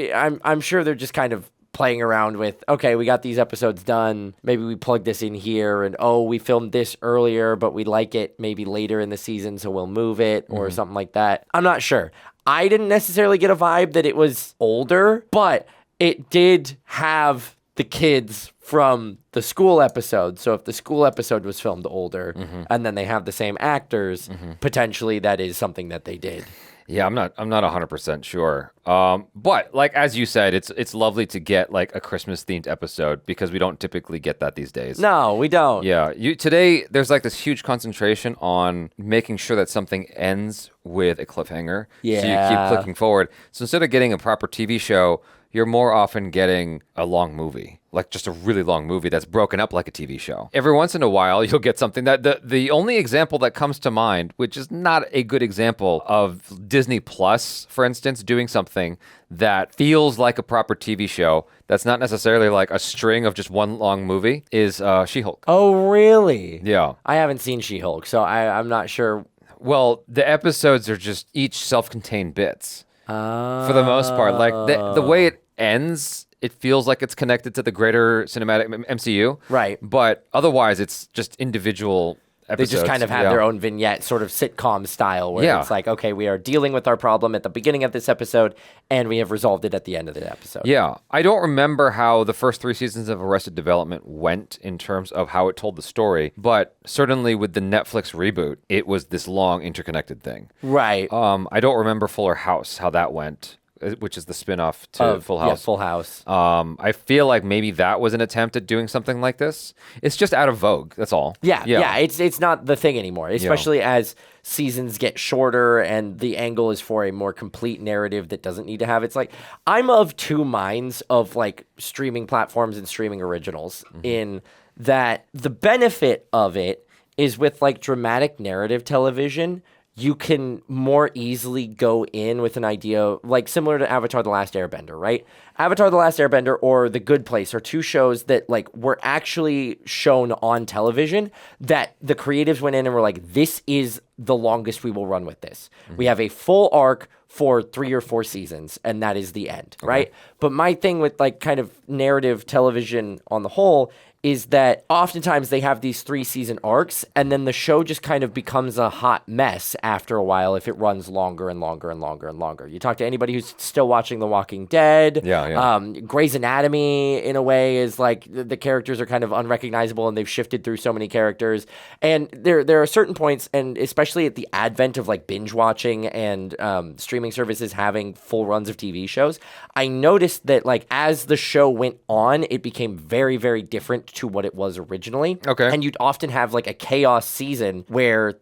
I'm sure they're just kind of playing around with, okay, we got these episodes done. Maybe we plug this in here, and we filmed this earlier, but we like it maybe later in the season, so we'll move it or something like that. I'm not sure. I didn't necessarily get a vibe that it was older, but it did have the kids from the school episode. So if the school episode was filmed older and then they have the same actors, potentially that is something that they did. Yeah, I'm not 100% sure. But like as you said, it's lovely to get like a Christmas themed episode because we don't typically get that these days. No, we don't. Yeah, today there's like this huge concentration on making sure that something ends with a cliffhanger. Yeah. So you keep clicking forward. So instead of getting a proper TV show, you're more often getting a long movie, like just a really long movie that's broken up like a TV show. Every once in a while, you'll get something that the only example that comes to mind, which is not a good example of Disney Plus, for instance, doing something that feels like a proper TV show that's not necessarily like a string of just one long movie, is She-Hulk. Oh, really? Yeah. I haven't seen She-Hulk, so I'm not sure. Well, the episodes are just each self-contained bits. For the most part, like the way it ends, it feels like it's connected to the greater cinematic MCU. Right. But otherwise, it's just individual episodes. They just kind of have their own vignette, sort of sitcom style, where it's like, okay, we are dealing with our problem at the beginning of this episode, and we have resolved it at the end of the episode. Yeah. I don't remember how the first 3 seasons of Arrested Development went in terms of how it told the story, but certainly with the Netflix reboot, it was this long interconnected thing. Right. I don't remember Fuller House, how that went, which is the spin-off to Full House. Yeah, Full House. I feel like maybe that was an attempt at doing something like this. It's just out of vogue, that's all. Yeah. It's not the thing anymore, especially as seasons get shorter and the angle is for a more complete narrative that doesn't need to have. It's like, I'm of two minds of like streaming platforms and streaming originals in that the benefit of it is with like dramatic narrative television, you can more easily go in with an idea, like similar to Avatar: The Last Airbender, right? Avatar: The Last Airbender or The Good Place are two shows that like were actually shown on television that the creatives went in and were like, this is the longest we will run with this. We have a full arc for 3 or 4 seasons, and that is the end, right? But my thing with like kind of narrative television on the whole is that oftentimes they have these 3-season arcs, and then the show just kind of becomes a hot mess after a while if it runs longer and longer and longer and longer. You talk to anybody who's still watching The Walking Dead. Grey's Anatomy, in a way, is like the characters are kind of unrecognizable, and they've shifted through so many characters. And there are certain points, and especially at the advent of like binge watching and streaming services having full runs of TV shows, I noticed that like as the show went on, it became very, very different to what it was originally. Okay. And you'd often have like a chaos season where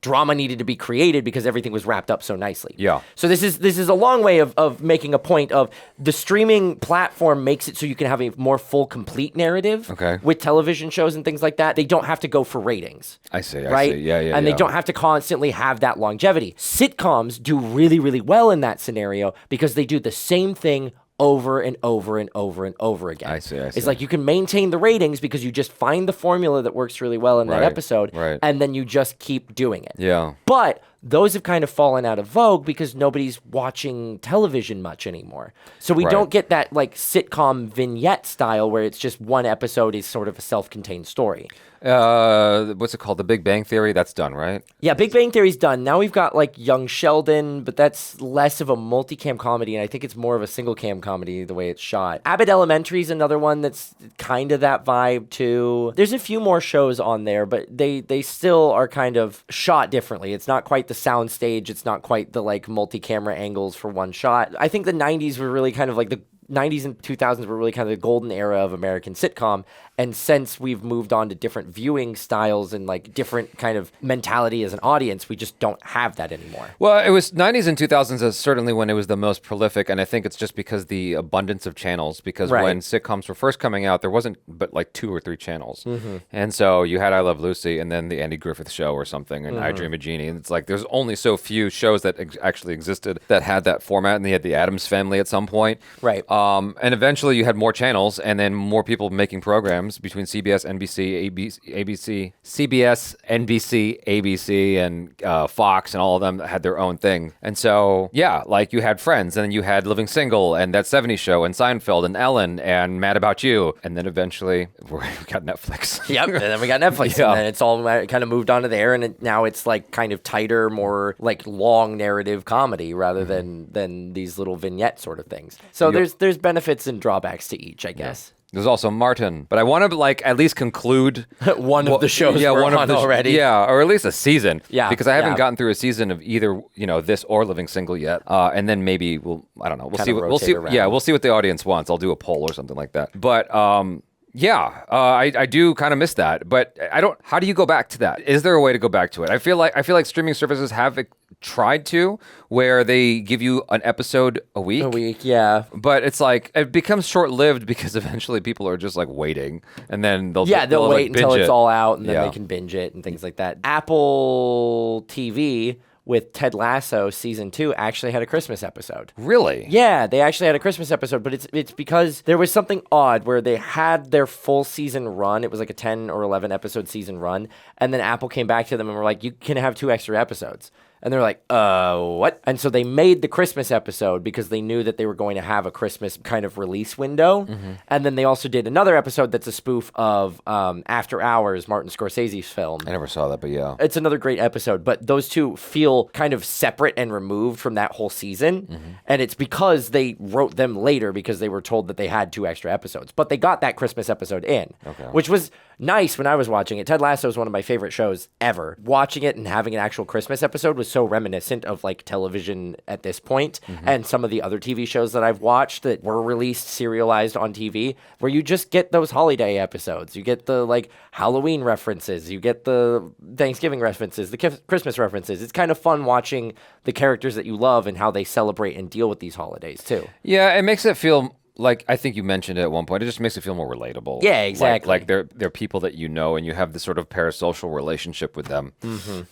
drama needed to be created because everything was wrapped up so nicely. Yeah. So this is a long way of making a point of the streaming platform makes it so you can have a more full, complete narrative with television shows and things like that. They don't have to go for ratings. I see. Yeah. And they don't have to constantly have that longevity. Sitcoms do really, really well in that scenario because they do the same thing over and over and over and over again. I see. It's like you can maintain the ratings because you just find the formula that works really well in that episode, and then you just keep doing it. Yeah. But those have kind of fallen out of vogue because nobody's watching television much anymore. So we don't get that like sitcom vignette style where it's just one episode is sort of a self-contained story. What's it called? The Big Bang Theory? That's done, right? Yeah, Big Bang Theory's done. Now we've got like Young Sheldon, but that's less of a multicam comedy, and I think it's more of a single cam comedy the way it's shot. Abbott Elementary is another one that's kind of that vibe too. There's a few more shows on there, but they still are kind of shot differently. It's not quite the sound stage. It's not quite the like multi-camera angles for one shot. I think the 90s were really kind of like 90s and 2000s were really kind of the golden era of American sitcom. And since we've moved on to different viewing styles and like different kind of mentality as an audience, we just don't have that anymore. Well, it was 90s and 2000s is certainly when it was the most prolific, and I think it's just because the abundance of channels, because when sitcoms were first coming out, there wasn't but like 2 or 3 channels. And so you had I Love Lucy and then the Andy Griffith Show or something, and I Dream of Jeannie. And it's like there's only so few shows that actually existed that had that format, and they had the Addams Family at some point. Right. And eventually you had more channels and then more people making programs between CBS, NBC, ABC, CBS, NBC, ABC, and Fox, and all of them had their own thing. And so, yeah, like you had Friends, and then you had Living Single, and That 70s Show, and Seinfeld, and Ellen, and Mad About You. And then eventually we got Netflix. Yep, and then we got Netflix, and then it's all kind of moved onto there, and now it's like kind of tighter, more like long narrative comedy rather than these little vignette sort of things. So there's benefits and drawbacks to each, I guess. There's also Martin, but I want to like at least conclude one of the shows we're on already. Yeah, or at least a season. Yeah, because I haven't gotten through a season of either this or Living Single yet. And then maybe I don't know. We'll see. Yeah, we'll see what the audience wants. I'll do a poll or something like that. But I do kind of miss that, but I don't. How do you go back to that? Is there a way to go back to it? I feel like streaming services have tried to, where they give you an episode a week. A week, yeah. But it's like it becomes short-lived because eventually people are just like waiting, and then they'll wait like, until it's all out, and then they can binge it and things like that. Apple TV with Ted Lasso season 2 actually had a Christmas episode. Really? Yeah, they actually had a Christmas episode, but it's because there was something odd where they had their full season run. It was like a 10 or 11 episode season run, and then Apple came back to them and were like, you can have 2 extra episodes. And they're like, what? And so they made the Christmas episode because they knew that they were going to have a Christmas kind of release window. And then they also did another episode that's a spoof of After Hours, Martin Scorsese's film. I never saw that, but yeah. It's another great episode, but those two feel kind of separate and removed from that whole season. And it's because they wrote them later because they were told that they had 2 extra episodes. But they got that Christmas episode in, which was nice when I was watching it. Ted Lasso is one of my favorite shows ever. Watching it and having an actual Christmas episode was so reminiscent of like television at this point, and some of the other TV shows that I've watched that were released serialized on TV, where you just get those holiday episodes. You get the like Halloween references, you get the Thanksgiving references, the Christmas references. It's kind of fun watching the characters that you love and how they celebrate and deal with these holidays too. Yeah, it makes it feel like, I think you mentioned it at one point, it just makes it feel more relatable. Yeah, exactly. Like they're people that you know, and you have this sort of parasocial relationship with them.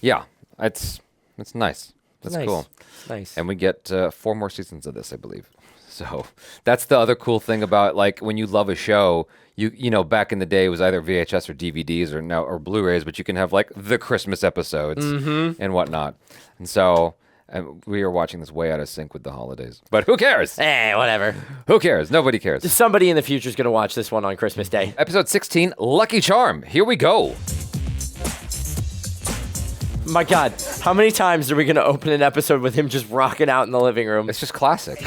Yeah, it's nice. That's cool. Nice. And we get 4 more seasons of this, I believe. So that's the other cool thing about like when you love a show, you know, back in the day it was either VHS or DVDs or Blu-rays, but you can have like the Christmas episodes and whatnot. And so we are watching this way out of sync with the holidays. But who cares? Whatever. Who cares? Nobody cares. Somebody in the future is going to watch this one on Christmas Day. Episode 16, Lucky Charm. Here we go. My God, how many times are we going to open an episode with him just rocking out in the living room? It's just classic.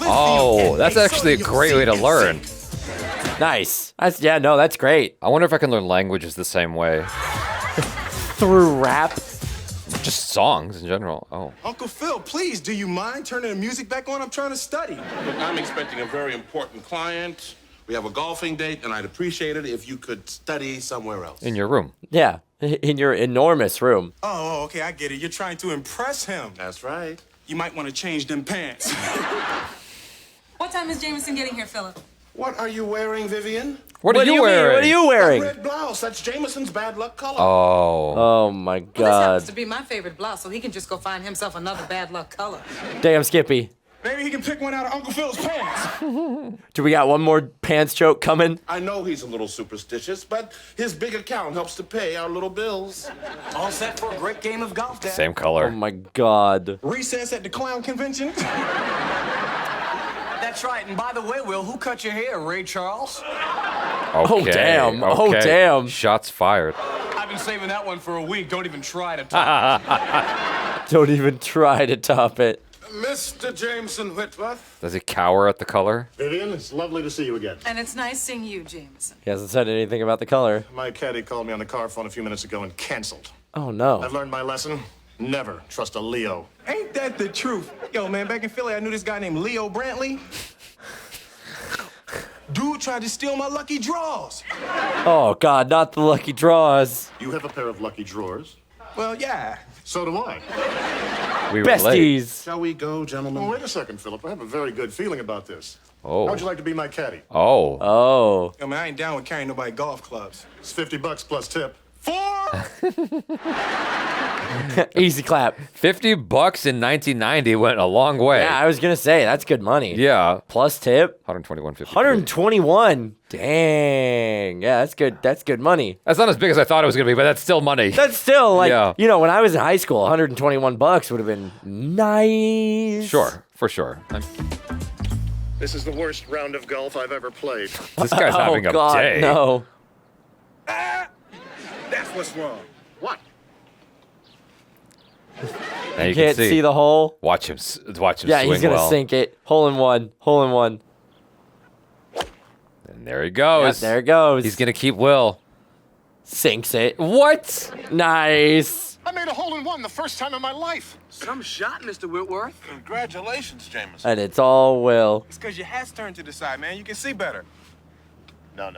Oh, that's actually a great way to learn. Nice. That's great. I wonder if I can learn languages the same way. Through rap? Just songs in general. Oh. Uncle Phil, please, do you mind turning the music back on? I'm trying to study. Look, I'm expecting a very important client. We have a golfing date, and I'd appreciate it if you could study somewhere else. In your room. Yeah, in your enormous room. Oh, okay, I get it. You're trying to impress him. That's right. You might want to change them pants. What time is Jameson getting here, Philip? What are you wearing, Vivian? What are you wearing? What are you wearing? That red blouse. That's Jameson's bad luck color. Oh my Well, this God. happens to be my favorite blouse, so he can just go find himself another bad luck color. Damn, Skippy. Maybe he can pick one out of Uncle Phil's pants. Do we got one more pants joke coming? I know he's a little superstitious, but his big account helps to pay our little bills. All set for a great game of golf, Dad. Same color. Oh my God. Recess at the clown convention. That's right. And by the way, Will, who cut your hair? Ray Charles? Oh, damn. Oh, damn. Shots fired. I've been saving that one for a week. Don't even try to top Don't even try to top it. Mr. Jameson Whitworth. Does he cower at the color? Vivian, it's lovely to see you again. And it's nice seeing you, Jameson. He hasn't said anything about the color. My caddy called me on the car phone a few minutes ago and canceled. Oh, no. I've learned my lesson. Never trust a Leo. Ain't that the truth? Yo, man, back in Philly, I knew this guy named Leo Brantley. Dude tried to steal my lucky draws. Oh, God, not the lucky draws. You have a pair of lucky drawers. Well, yeah. So do I. We relate. Besties. Shall we go, gentlemen? Oh, wait a second, Philip. I have a very good feeling about this. Oh. How would you like to be my caddy? Oh. Oh. Yo, man, I ain't down with carrying nobody golf clubs. It's $50 plus tip. 4? Easy clap. $50 in 1990 went a long way. Yeah, I was going to say, that's good money. Yeah. Plus tip. 121.50. 121. Dang. Yeah, that's good. That's good money. That's not as big as I thought it was going to be, but that's still money. That's still like, Yeah. you know, when I was in high school, 121 bucks would have been nice. Sure, for sure. This is the worst round of golf I've ever played. This guy's having a God, day. No. That's what's wrong. What? Now you Can't can see the hole. Watch him Yeah, swing he's going to well. sink it. Hole in one. Hole in one. And there he goes. Yep, there it goes. He's going to keep Will. Sinks it. What? Nice. I made a hole-in-one the first time in my life. Some shot, Mr. Whitworth. Congratulations, Jameson. And it's all Will. It's because your hat's turned to the side, man. You can see better. No.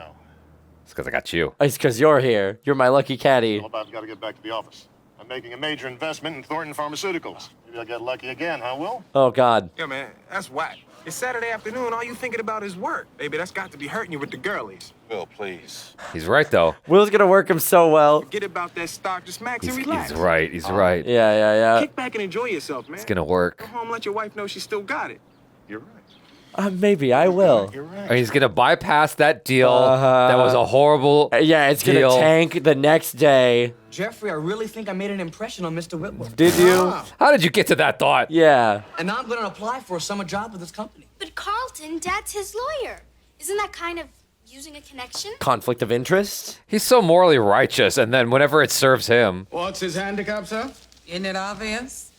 It's because I got you. It's because you're here. You're my lucky caddy. Philip, I've got to get back to the office. I'm making a major investment in Thornton Pharmaceuticals. Maybe I'll get lucky again, huh, Will? Oh, God. Yeah, man, that's whack. It's Saturday afternoon. All you thinking about is work. Baby, that's got to be hurting you with the girlies. Will, please. He's right, though. Will's going to work him so well. Forget about that stock. Just max and relax. He's right. He's right. Yeah. Kick back and enjoy yourself, man. It's going to work. Go home, let your wife know she still got it. You're right. Maybe I will. You're right. And he's going to bypass that deal. That was a horrible Yeah, it's going to deal. tank the next day. Jeffrey, I really think I made an impression on Mr. Whitworth. Did you? How did you get to that thought? Yeah. And now I'm going to apply for a summer job with this company. But Carlton, Dad's his lawyer. Isn't that kind of using a connection? Conflict of interest? He's so morally righteous, and then whenever it serves him. What's his handicap, sir? Isn't it obvious?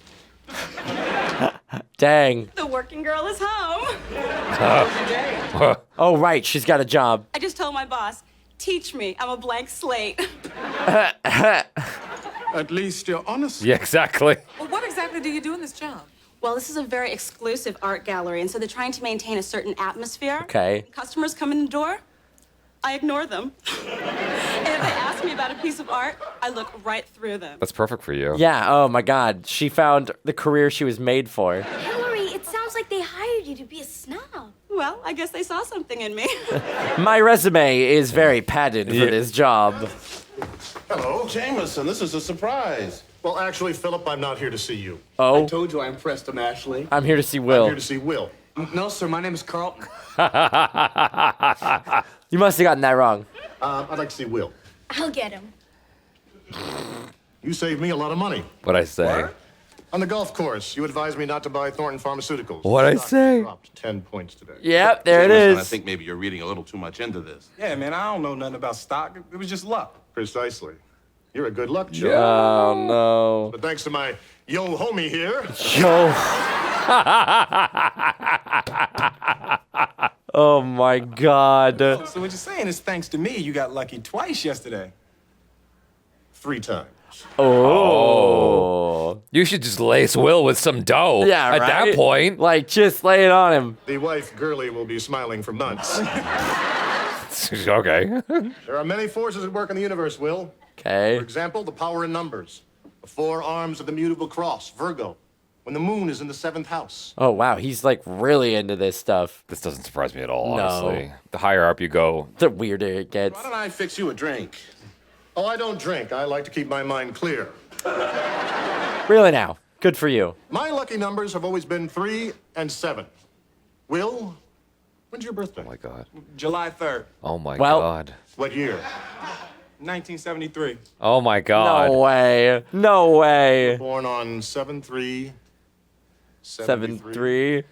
Dang. The working girl is home. Oh, right. She's got a job. I just told my boss, teach me. I'm a blank slate. At least you're honest. Yeah, exactly. Well, what exactly do you do in this job? Well, this is a very exclusive art gallery, and so they're trying to maintain a certain atmosphere. Okay. Customers come in the door, I ignore them. And if they ask me about a piece of art, I look right through them. That's perfect for you. Yeah. Oh, my God. She found the career she was made for. Hillary, it sounds like they hired you to be a snob. Well, I guess they saw something in me. My resume is very padded for this job. Hello. Jameson, this is a surprise. Well, actually, Philip, I'm not here to see you. Oh, I told you I impressed him, Ashley. I'm here to see I'm Will. here to see Will. No, sir, my name is Carlton. You must have gotten that wrong. I'd like to see Will. I'll get him. You saved me a lot of money. What'd I say? On the golf course, you advised me not to buy Thornton Pharmaceuticals. What'd I Stock say? Dropped 10 points today. Yep, there it Jameson, I is. think maybe you're reading a little too much into this. Yeah, man, I don't know nothing about stock. It was just luck. Precisely. You're a good luck charm. Oh, no. But thanks to my yo homie here. Yo. Oh, my God. So what you're saying is thanks to me, you got lucky twice yesterday. 3 times. Oh. You should just lace Will with some dough. Yeah, At that right? point. Like, just lay it on him. The wife, Girly, will be smiling for months. Okay. There are many forces at work in the universe, Will. Okay. For example, the power in numbers. The 4 arms of the mutable cross, Virgo. When the moon is in the 7th house. Oh, wow. He's, like, really into this stuff. This doesn't surprise me at all, No. honestly. The higher up you go. The weirder it gets. Why don't I fix you a drink? Oh, I don't drink. I like to keep my mind clear. Really now. Good for you. My lucky numbers have always been 3 and 7. Will, when's your birthday? Oh, my God. July 3rd, Oh, my Well- God. What year? 1973. Oh, my God. No way. No way. Born on 7/3. 7-3.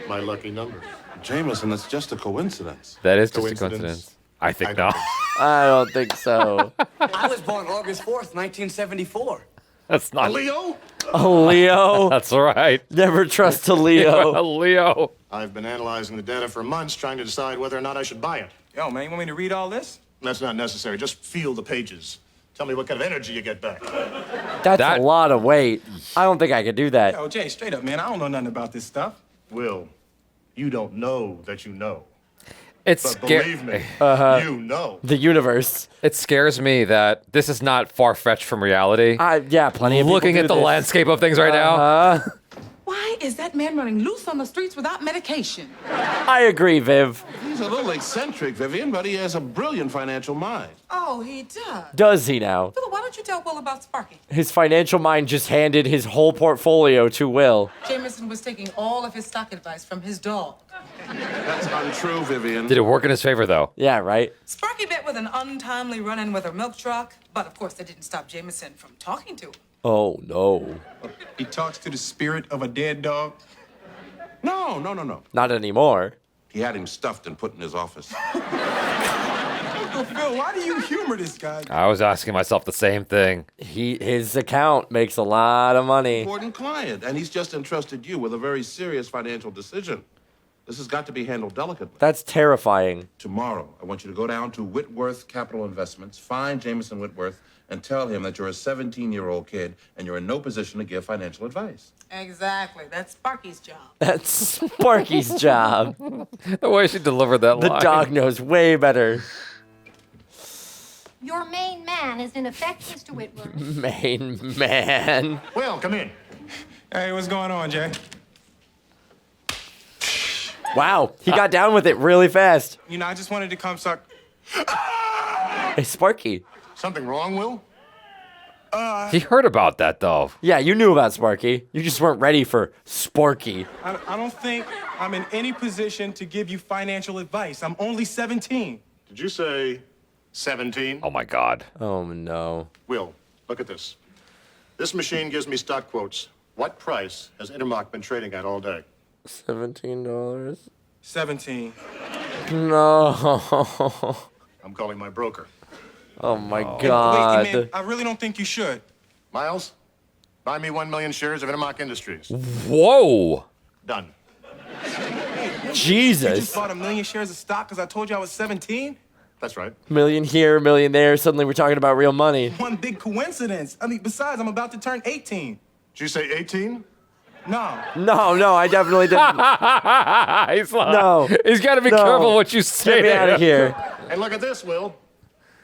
My lucky number. Jameson, that's just a coincidence. That is just a Coincidence? coincidence. I think I not. don't I don't think so. I was born August 4th, 1974. That's not. Leo? Oh, Leo. That's right. Never trust a Leo. Leo. I've been analyzing the data for months trying to decide whether or not I should buy it. Yo, man, you want me to read all this? That's not necessary. Just feel the pages. Tell me what kind of energy you get back. That's That- a lot of weight. I don't think I could do that. Yo, Jay, straight up, man, I don't know nothing about this stuff. Will, you don't know that you know. It's But scary. believe me, you know. The universe. It scares me that this is not far-fetched from reality. Yeah, plenty of people Looking do at the this. landscape of things right now. Why is that man running loose on the streets without medication? I agree, Viv. He's a little eccentric, Vivian, but he has a brilliant financial mind. Oh, he does. Does he now? Philip, why don't you tell Will about Sparky? His financial mind just handed his whole portfolio to Will. Jameson was taking all of his stock advice from his dog. That's untrue, Vivian. Did it work in his favor, though? Yeah, right? Sparky met with an untimely run-in with a milk truck, but of course that didn't stop Jameson from talking to him. Oh, no. He talks to the spirit of a dead dog. No. Not anymore. He had him stuffed and put in his office. Uncle Phil, why do you humor this guy? I was asking myself the same thing. His account makes a lot of money. Important client, and he's just entrusted you with a very serious financial decision. This has got to be handled delicately. That's terrifying. Tomorrow, I want you to go down to Whitworth Capital Investments, find Jameson Whitworth, and tell him that you're a 17-year-old kid and you're in no position to give financial advice. Exactly. That's Sparky's job. That's Sparky's job. The way she delivered that The line. dog knows way better. Your main man is in effect Mr. Whitworth. Main man. Will, come in. Hey, what's going on, Jay? Wow, he got down with it really fast. You know, I just wanted to come suck. Hey, Sparky. Something wrong, Will? He heard about that, though. Yeah, you knew about Sparky. You just weren't ready for Sparky. I don't think I'm in any position to give you financial advice. I'm only 17. Did you say 17? Oh, my God. Oh, no. Will, look at this. This machine gives me stock quotes. What price has Intermark been trading at all day? $17. 17. No. I'm calling my broker. Oh, my Wait, God. man, I really don't think you should. Miles, buy me 1 million shares of Intermark Industries. Whoa. Done. You Jesus. just bought 1 million shares of stock because I told you I was 17? That's right. Million here, million there. Suddenly we're talking about real money. One big coincidence. I mean, besides, I'm about to turn 18. Did you say 18? No. No, I definitely didn't. He's like, No. He's got to be No. careful what you say. Get me out of here. And look at this, Will.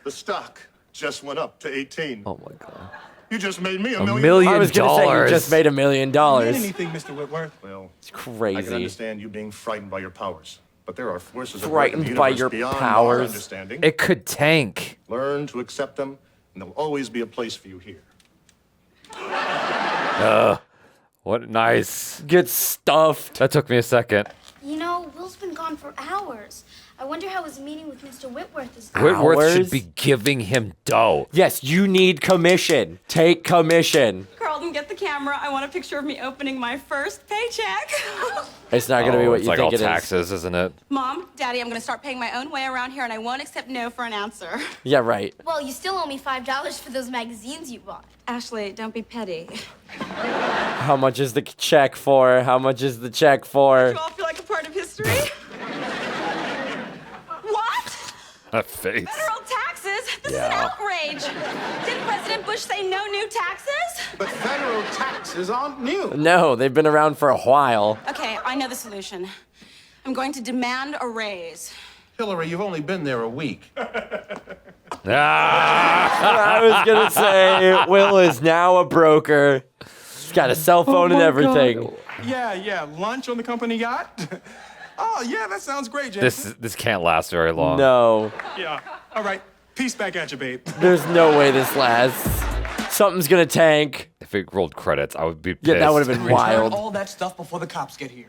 The stock just went up to 18. Oh, my God. You just made me $1 $1 million. million. I was going to say you just made $1 million. Mean anything, Mr. Whitworth? Well, It's I can crazy. understand you being frightened by your powers. But there are forces at work Frightened in the by universe your beyond our powers. understanding. It could tank. Learn to accept them, and there'll always be a place for you here. What nice. Get stuffed. That took me a second. You know, Will's been gone for hours. I wonder how his meeting with Mr. Whitworth is going. Whitworth should Hours? be giving him dough. Yes, you need commission. Take commission. Carlton, get the camera. I want a picture of me opening my first paycheck. It's not going to be what it's you like think all it is. taxes, isn't it? Mom, Daddy, I'm going to start paying my own way around here, and I won't accept no for an answer. Yeah, right. Well, you still owe me $5 for those magazines you bought. Ashley, don't be petty. How much is the check for? How much is the check for? You all feel like a part of history? What? That face. Federal taxes? This is an outrage. Didn't President Bush say no new taxes? But federal taxes aren't new. No, they've been around for a while. Okay, I know the solution. I'm going to demand a raise. Hillary, you've only been there a week. I was going to say, Will is now a broker. He's got a cell phone and everything. Yeah, lunch on the company yacht? Oh, yeah, that sounds great, Jason. This can't last very long. No. Yeah. All right. Peace back at you, babe. There's no way this lasts. Something's going to tank. If it rolled credits, I would be pissed. Yeah, that would have been wild. All that stuff before the cops get here.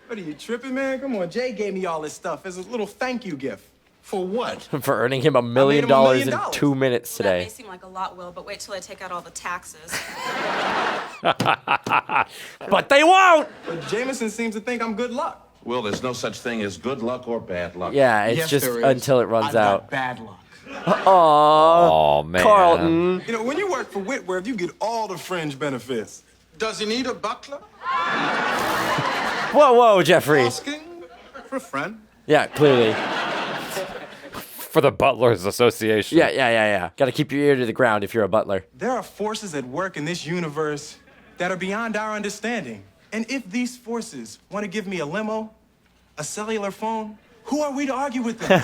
What are you tripping, man? Come on, Jay gave me all this stuff as a little thank you gift. For what? For earning him $1 million in 2 minutes That may today. seem like a lot, Will, but wait till I take out all the taxes. But they won't! But Jameson seems to think I'm good luck. Will, there's no such thing as good luck or bad luck. Yeah, it's Yes, just there is. until it runs I've got out. bad luck. Aww. Oh, man. Carlton. You know, when you work for Whitworth, you get all the fringe benefits. Does he need a buckler? Whoa, Jeffrey. Asking for a friend. Yeah, clearly. For the Butlers Association. Yeah. Got to keep your ear to the ground if you're a butler. There are forces at work in this universe that are beyond our understanding. And if these forces want to give me a limo, A cellular phone? Who are we to argue with them?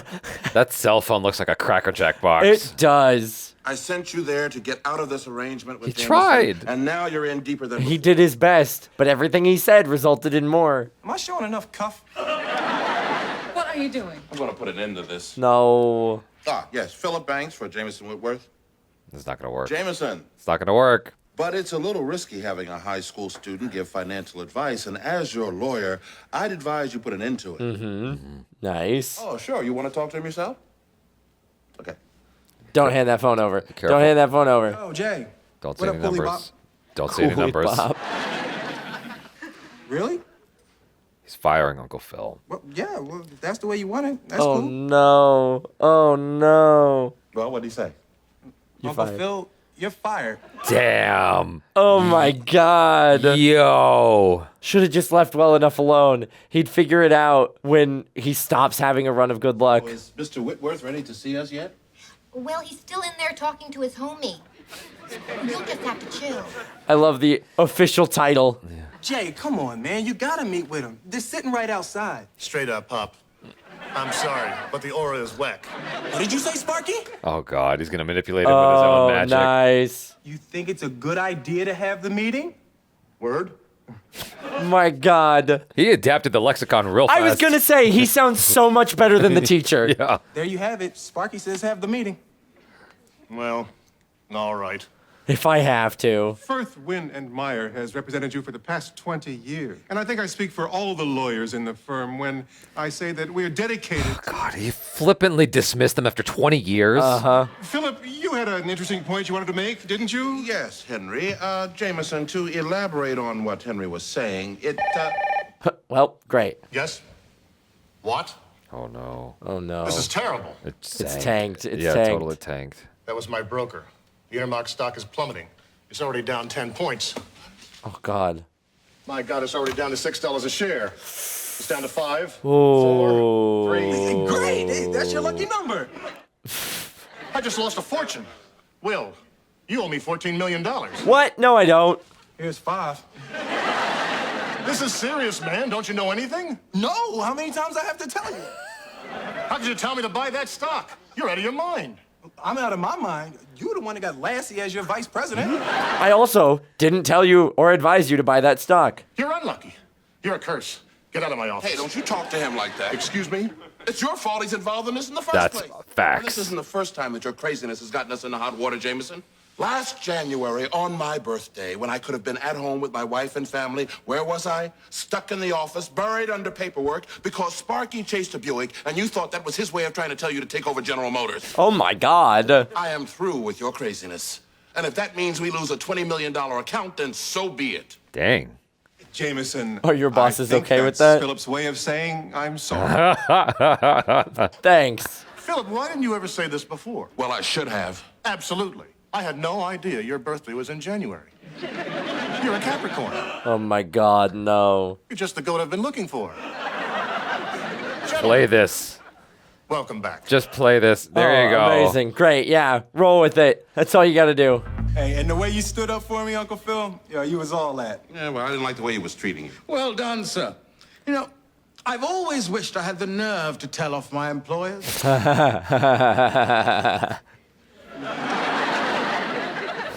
That cell phone looks like a Cracker Jack box. It does. I sent you there to get out of this arrangement with He Jameson, tried. and now you're in deeper than He did his best, but everything he said resulted in more. Am I showing enough cuff? What are you doing? I'm going to put an end to this. No. Yes, Philip Banks for Jameson Whitworth. It's not going to work. Jameson. It's not going to work. But it's a little risky having a high school student give financial advice, and as your lawyer, I'd advise you put an end to it. Mm-hmm. Nice. Oh, sure. You want to talk to him yourself? Okay. Don't hand that phone over. Careful. Don't hand that phone over. Oh, Jay. Don't What say up, any Bully numbers. Don't say any Bully numbers. Bob. Really? He's firing Uncle Phil. Well, yeah, well, if that's the way you want it, that's Oh, cool. no. Oh, no. Well, what'd he say? You're Uncle fired. Phil, you're fired. Damn. Oh, my God. Yo. Should have just left well enough alone. He'd figure it out when he stops having a run of good luck. Is Mr. Whitworth ready to see us yet? Well, he's still in there talking to his homie. You'll just have to chill. I love the official title. Jay, come on, man. You gotta meet with him. They're sitting right outside. Straight up, Pop. I'm sorry, but the aura is whack. What did you say, Sparky? Oh, God. He's going to manipulate him with his own magic. Nice. You think it's a good idea to have the meeting? Word? My God. He adapted the lexicon real fast. I was going to say, he sounds so much better than the teacher. Yeah. There you have it. Sparky says have the meeting. Well, all right. If I have to. Firth, Wynn, and Meyer has represented you for the past 20 years. And I think I speak for all the lawyers in the firm when I say that we're dedicated. God, he flippantly dismissed them after 20 years. Uh-huh. Philip, you had an interesting point you wanted to make, didn't you? Yes, Henry. Jameson, to elaborate on what Henry was saying, Well, great. Yes? What? Oh, no. Oh, no. This is terrible. It's tanked. It's yeah, tanked. totally tanked. That was my broker. The intermark stock is plummeting. It's already down 10 points. Oh, God. My God, it's already down to $6 a share. It's down to 5, Oh. 4, 3. Great. Hey, that's your lucky number. I just lost a fortune. Will, you owe me $14 million. What? No, I don't. Here's 5. This is serious, man. Don't you know anything? No. How many times I have to tell you? How could you tell me to buy that stock? You're out of your mind. I'm out of my mind. You the one that got Lassie as your vice president. I also didn't tell you or advise you to buy that stock. You're unlucky. You're a curse. Get out of my office. Hey, don't you talk to him like that. Excuse me? It's your fault he's involved in this in the first That's place. facts. This isn't the first time that your craziness has gotten us into hot water, Jameson. Last January, on my birthday, when I could have been at home with my wife and family, where was I? Stuck in the office, buried under paperwork, because Sparky chased a Buick, and you thought that was his way of trying to tell you to take over General Motors. Oh, my God. I am through with your craziness. And if that means we lose a $20 million account, then so be it. Dang. Jameson. Oh, your boss I is think okay with that's that? Philip's way of saying I'm sorry. Thanks. Philip, why didn't you ever say this before? Well, I should have. Absolutely. I had no idea your birthday was in January. You're a Capricorn. Oh, my God, no. You're just the goat I've been looking for. Play this. Welcome back. Just play this. There you go. Amazing. Great. Yeah. Roll with it. That's all you got to do. Hey, and the way you stood up for me, Uncle Phil, you was all that. Yeah, well, I didn't like the way he was treating you. Well done, sir. You know, I've always wished I had the nerve to tell off my employers.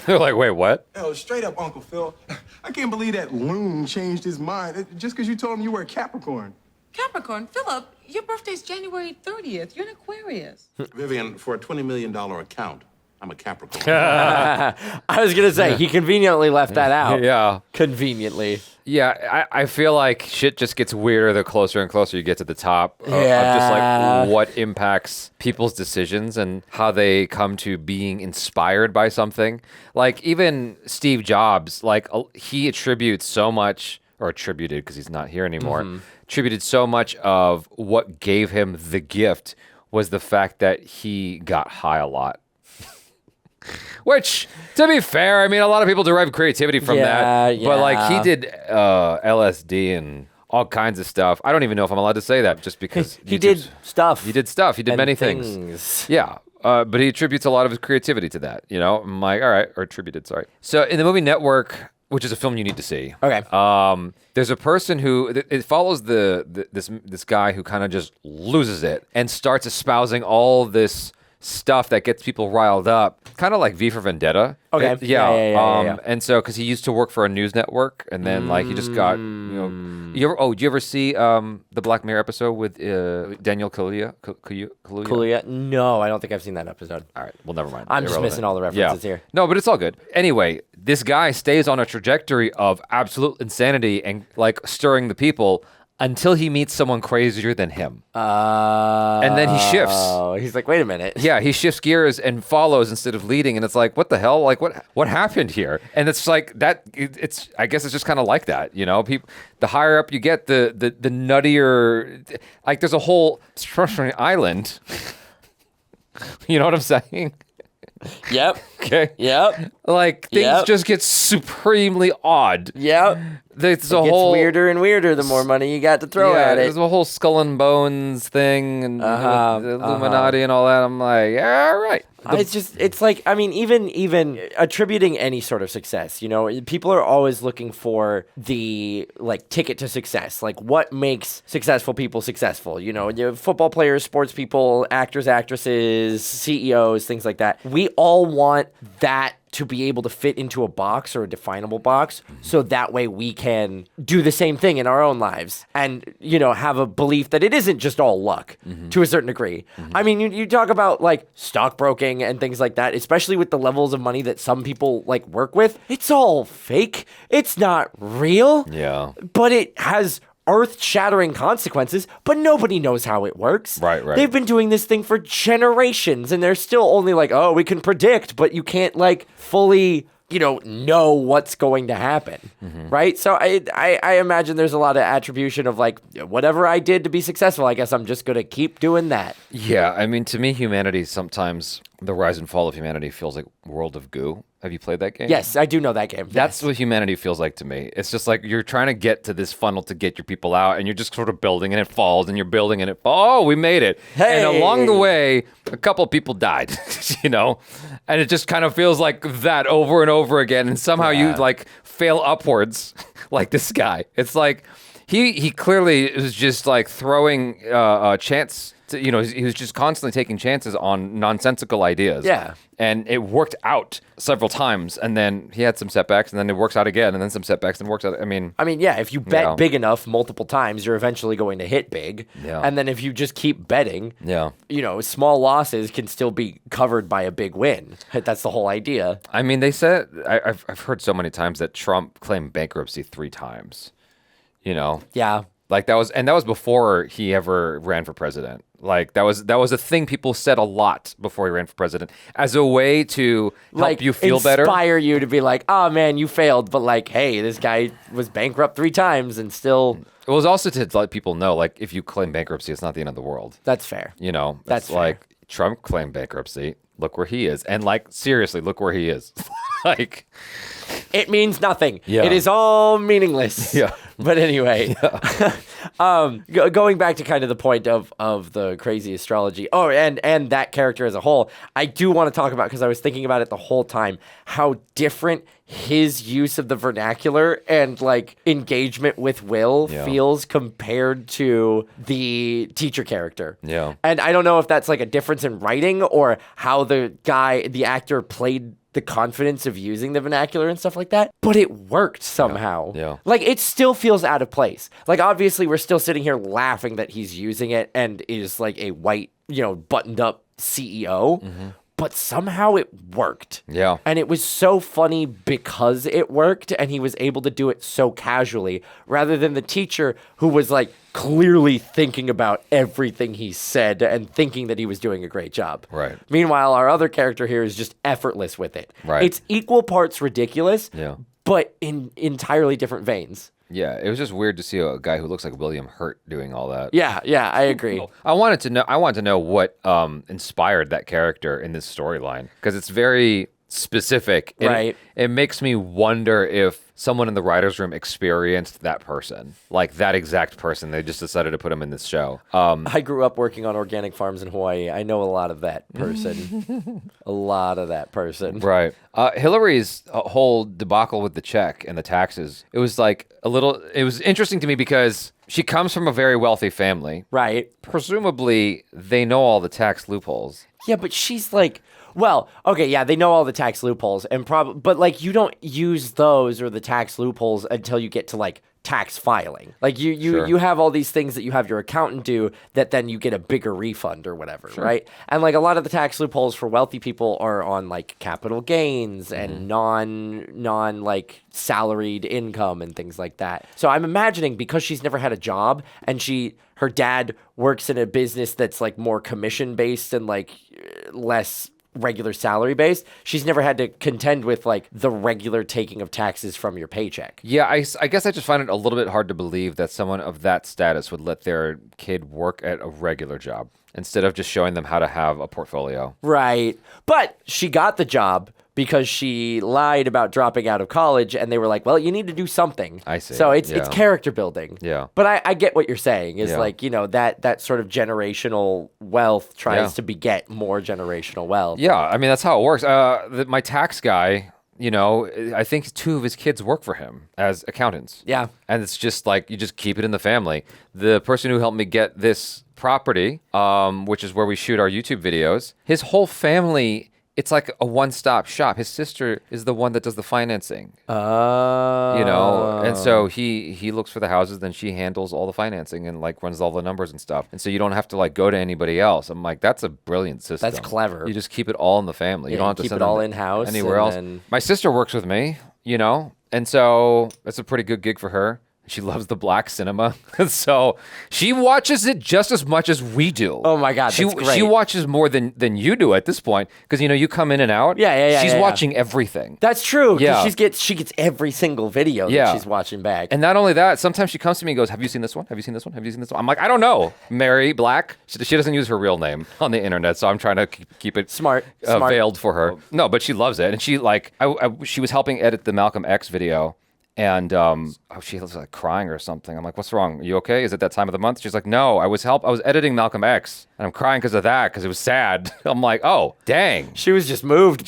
They're like, wait, what? Yo, straight up, Uncle Phil. I can't believe that loon changed his mind just because you told him you were a Capricorn. Capricorn, Philip, your birthday's January 30th. You're an Aquarius. Vivian, for a $20 million account, I'm a Capricorn. I was going to say, he conveniently left that out. Yeah. Conveniently. Yeah, I feel like shit just gets weirder the closer and closer you get to the top of just Yeah. like what impacts people's decisions and how they come to being inspired by something. Like even Steve Jobs, like he attributes so much, or attributed because he's not here anymore, attributed so much of what gave him the gift was the fact that he got high a lot. Which, to be fair, I mean, a lot of people derive creativity from that. But, like, he did LSD and all kinds of stuff. I don't even know if I'm allowed to say that just because He did stuff. He did stuff. He did and many things. Yeah. But he attributes a lot of his creativity to that, you know? I'm like, all right, or attributed, sorry. So in the movie Network, which is a film you need to see. Okay. There's a person who it follows this guy who kind of just loses it and starts espousing all this stuff that gets people riled up, kind of like V for Vendetta. Okay. Yeah. And so, because he used to work for a news network, and then like he just got, did you ever see the Black Mirror episode with Daniel Kaluuya? Kaluuya? No, I don't think I've seen that episode. All right. Well, never mind. I'm just missing all the references here. No, but it's all good. Anyway, this guy stays on a trajectory of absolute insanity and like stirring the people until he meets someone crazier than him. And then he shifts. He's like, wait a minute. Yeah, he shifts gears and follows instead of leading. And it's like, what the hell? Like, what happened here? And it's like that. I guess it's just kind of like that, you know. People, the higher up you get, the nuttier. Like, there's a whole structuring island. You know what I'm saying? Yep. Okay. Yep. Like, things just get supremely odd. Yep. There's it gets weirder and weirder the more money you got to throw at it. There's a whole Skull and Bones thing and the Illuminati and all that. I'm like, yeah, all right. It's like, I mean, even attributing any sort of success, you know, people are always looking for the like ticket to success, like what makes successful people successful, you know, football players, sports people, actors, actresses, CEOs, things like that. We all want that to be able to fit into a box or a definable box, so that way we can do the same thing in our own lives and, you know, have a belief that it isn't just all luck to a certain degree. I mean, you talk about like stockbroking and things like that, especially with the levels of money that some people like work with. It's all fake. It's not real. Yeah. But it has earth-shattering consequences, but nobody knows how it works. Right. They've been doing this thing for generations, and they're still only like, oh, we can predict, but you can't like fully, you know what's going to happen, right? So I imagine there's a lot of attribution of like, whatever I did to be successful, I guess I'm just going to keep doing that. Yeah, I mean, to me, humanity sometimes, the rise and fall of humanity feels like World of Goo. Have you played that game? Yes, I do know that game. That's what humanity feels like to me. It's just like you're trying to get to this funnel to get your people out, and you're just sort of building, and it falls, and you're building, and it falls. Oh, we made it. Hey. And along the way, a couple people died, you know? And it just kind of feels like that over and over again, and somehow you, like, fail upwards like this guy. It's like he clearly was just, like, throwing a chance. He was just constantly taking chances on nonsensical ideas. Yeah. And it worked out several times, and then he had some setbacks, and then it works out again, and then some setbacks, and it works out. I mean, yeah, if you bet big enough multiple times, you're eventually going to hit big. Yeah. And then if you just keep betting, you know, small losses can still be covered by a big win. That's the whole idea. I mean, they said, I've heard so many times that Trump claimed bankruptcy 3 times, you know? Yeah. Like that was before he ever ran for president. Like that was a thing people said a lot before he ran for president as a way to help you feel better, inspire you to be like, oh man, you failed, but like, hey, this guy was bankrupt 3 times and still. It was also to let people know, like, if you claim bankruptcy, it's not the end of the world. That's fair. You know, that's fair. Like Trump claimed bankruptcy. Look where he is, and like seriously, look where he is. Like. It means nothing. Yeah. It is all meaningless. Yeah. But anyway, going back to kind of the point of the crazy astrology. Oh, and that character as a whole, I do want to talk about, because I was thinking about it the whole time, how different his use of the vernacular and like engagement with Will feels compared to the teacher character. Yeah. And I don't know if that's like a difference in writing or how the actor played the confidence of using the vernacular and stuff like that, but it worked somehow. Yeah. Like, it still feels out of place. Like, obviously, we're still sitting here laughing that he's using it and is like a white, you know, buttoned up CEO, but somehow it worked. Yeah. And it was so funny because it worked, and he was able to do it so casually, rather than the teacher who was like clearly thinking about everything he said and thinking that he was doing a great job. Right. Meanwhile, our other character here is just effortless with it. Right. It's equal parts ridiculous, Yeah. but in entirely different veins. Yeah, it was just weird to see a guy who looks like William Hurt doing all that. Yeah, I agree. I wanted to know what inspired that character in this storyline, because it's very specific. Right. It makes me wonder if someone in the writer's room experienced that person, like that exact person. They just decided to put him in this show. I grew up working on organic farms in Hawaii. I know a lot of that person. A lot of that person. Right. Hillary's whole debacle with the check and the taxes, it was interesting to me because she comes from a very wealthy family. Right. Presumably, they know all the tax loopholes. Yeah, but she's like, well, okay, yeah, they know all the tax loopholes, but like you don't use those or the tax loopholes until you get to like tax filing. Like you have all these things that you have your accountant do that then you get a bigger refund or whatever, right? And like a lot of the tax loopholes for wealthy people are on like capital gains and non like salaried income and things like that. So I'm imagining because she's never had a job and her dad works in a business that's like more commission based and like less regular salary based, she's never had to contend with like the regular taking of taxes from your paycheck. Yeah, I guess I just find it a little bit hard to believe that someone of that status would let their kid work at a regular job instead of just showing them how to have a portfolio. Right. But she got the job because she lied about dropping out of college and they were like, well, you need to do something. I see. So it's character building. Yeah. But I get what you're saying is like, you know, that sort of generational wealth tries to beget more generational wealth. Yeah, I mean, that's how it works. My tax guy, you know, I think 2 of his kids work for him as accountants. Yeah. And it's just like, you just keep it in the family. The person who helped me get this property, which is where we shoot our YouTube videos, his whole family, it's like a one-stop shop. His sister is the one that does the financing. Oh. You know, and so he looks for the houses, then she handles all the financing and like runs all the numbers and stuff. And so you don't have to like go to anybody else. I'm like, that's a brilliant system. That's clever. You just keep it all in the family. Yeah, you don't have to keep send it all them in-house anywhere else. My sister works with me, you know, and so that's a pretty good gig for her. She loves the black cinema. So she watches it just as much as we do. Oh my God, that's great. She watches more than you do at this point. Because, you know, you come in and out. Yeah. She's watching everything. That's true. Yeah. She gets every single video that she's watching back. And not only that, sometimes she comes to me and goes, have you seen this one? Have you seen this one? Have you seen this one? I'm like, I don't know. Mary Black. She doesn't use her real name on the internet. So I'm trying to keep it smart. Veiled for her. No, but she loves it. And she like, she was helping edit the Malcolm X video. And she was like crying or something. I'm like, what's wrong? Are you okay? Is it that time of the month? She's like, no, I was editing Malcolm X and I'm crying because of that, because it was sad. I'm like, oh, dang. She was just moved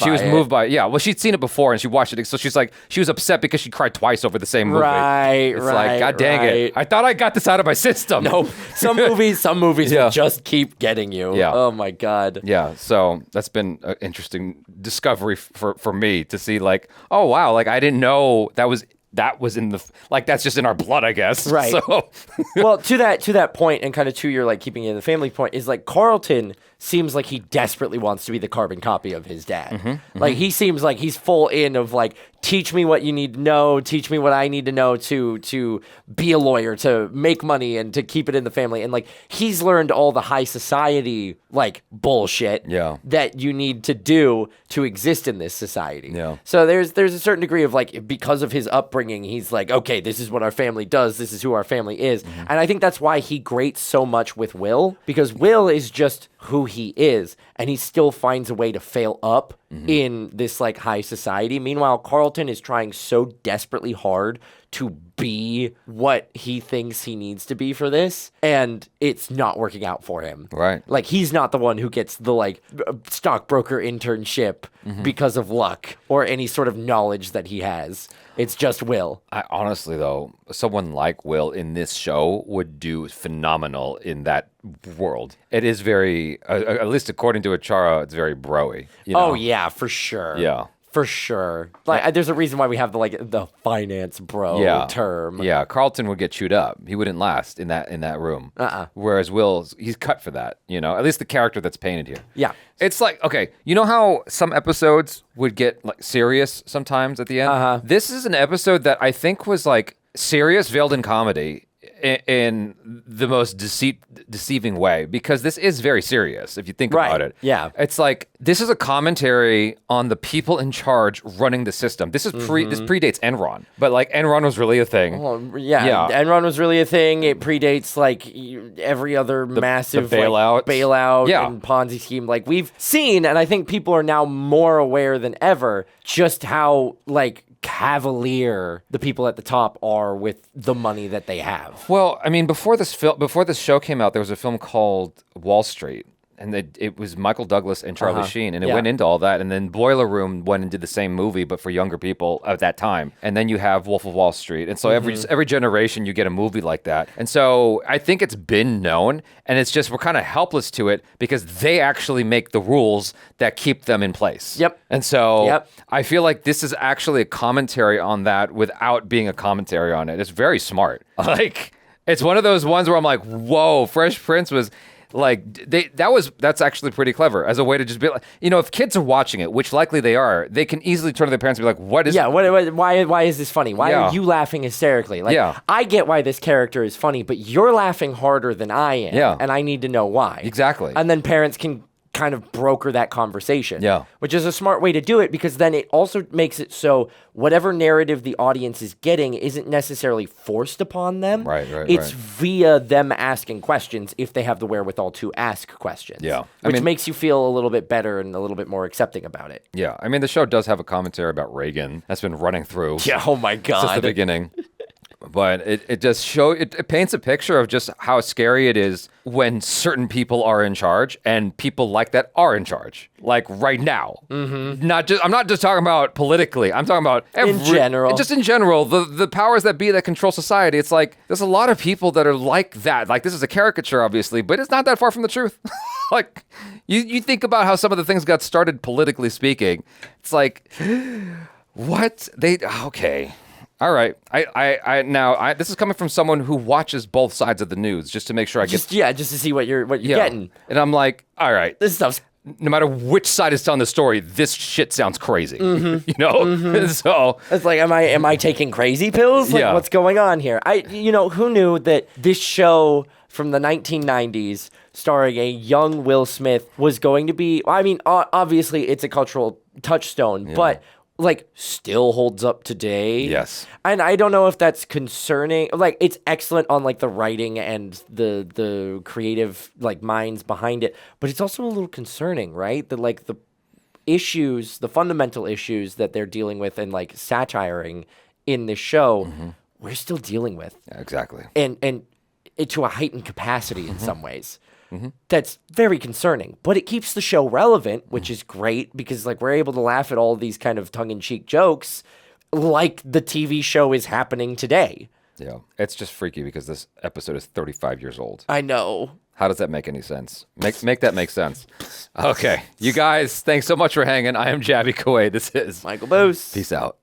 by it. Yeah. Well, she'd seen it before and she watched it. So she's like, she was upset because she cried twice over the same movie. It's like, God dang it. I thought I got this out of my system. Nope. Some movies will just keep getting you. Yeah. Oh my God. Yeah. So that's been an interesting discovery for me to see like, oh, wow. Like I didn't know that was in the, like, that's just in our blood, I guess. Right. So. Well, to that point, and kind of to your, like, keeping it in the family point, is, like, Carlton seems like he desperately wants to be the carbon copy of his dad. Like, he seems like he's full in of, like, teach me what you need to know, teach me what I need to know to be a lawyer, to make money, and to keep it in the family. And, like, he's learned all the high society, like, bullshit that you need to do to exist in this society. Yeah. So there's a certain degree of, like, because of his upbringing, he's like, okay, this is what our family does, this is who our family is. And I think that's why he grates so much with Will, because Will is just who he is, and he still finds a way to fail up in this like high society. Meanwhile, Carlton is trying so desperately hard to be what he thinks he needs to be for this, and it's not working out for him. Right. Like, he's not the one who gets the like stockbroker internship because of luck or any sort of knowledge that he has. It's just Will. I honestly, though, someone like Will in this show would do phenomenal in that world. It is very, at least according to Achara, it's very bro-y. You know? Oh, yeah, for sure. Yeah. For sure. Like, there's a reason why we have the finance bro term. Yeah, Carlton would get chewed up. He wouldn't last in that room. Whereas Will, he's cut for that, you know? At least the character that's painted here. Yeah. It's like, okay, you know how some episodes would get like serious sometimes at the end? This is an episode that I think was like serious veiled in comedy. in the most deceiving way, because this is very serious if you think about it. Yeah. It's like, this is a commentary on the people in charge running the system. This is this predates Enron, but like Enron was really a thing. Well, yeah. Enron was really a thing. It predates like every other massive bailout. And Ponzi scheme. Like we've seen, and I think people are now more aware than ever just how like cavalier the people at the top are with the money that they have. Well, I mean, before this show came out, there was a film called Wall Street. And it was Michael Douglas and Charlie Sheen, and it went into all that. And then Boiler Room went and did the same movie, but for younger people at that time. And then you have Wolf of Wall Street. And so every generation you get a movie like that. And so I think it's been known, and it's just we're kind of helpless to it because they actually make the rules that keep them in place. Yep. And so I feel like this is actually a commentary on that without being a commentary on it. It's very smart. Like, it's one of those ones where I'm like, whoa, Fresh Prince was... Like that's actually pretty clever as a way to just be like, if kids are watching it, which likely they are, they can easily turn to their parents and be like, what is why is this funny? Why are you laughing hysterically? Like I get why this character is funny, but you're laughing harder than I am, and I need to know why. Exactly. And then parents can kind of broker that conversation. Yeah. Which is a smart way to do it, because then it also makes it so whatever narrative the audience is getting isn't necessarily forced upon them. Right. It's via them asking questions if they have the wherewithal to ask questions. Yeah. Which makes you feel a little bit better and a little bit more accepting about it. Yeah. I mean, the show does have a commentary about Reagan that's been running through. Yeah, oh my God. Since the beginning. But it just it paints a picture of just how scary it is when certain people are in charge and people like that are in charge. Like right now. I'm not just talking about politically. I'm talking about in general. Just in general, the powers that be that control society. It's like there's a lot of people that are like that. Like, this is a caricature, obviously, but it's not that far from the truth. Like, you think about how some of the things got started politically speaking. It's like, what? Okay. All right. I this is coming from someone who watches both sides of the news just to make sure I get just to see what you're getting. And I'm like, all right, this stuff's no matter which side is telling the story, this shit sounds crazy. So it's like, am I taking crazy pills? Like, what's going on here? Who knew that this show from the 1990s starring a young Will Smith was going to be, I mean, obviously it's a cultural touchstone, but like still holds up today. Yes. And I don't know if that's concerning. Like, it's excellent on like the writing and the creative like minds behind it, but it's also a little concerning, right? That like the issues, the fundamental issues that they're dealing with and like satiring in this show, we're still dealing with. Yeah, exactly. And it to a heightened capacity in some ways. That's very concerning, but it keeps the show relevant, which is great because like we're able to laugh at all these kind of tongue-in-cheek jokes like the TV show is happening today. Yeah. It's just freaky because this episode is 35 years old. I know. How does that make any sense? Make that make sense. Okay. You guys, thanks so much for hanging. I am Jaby Koay. This is Michael Booth. Peace out.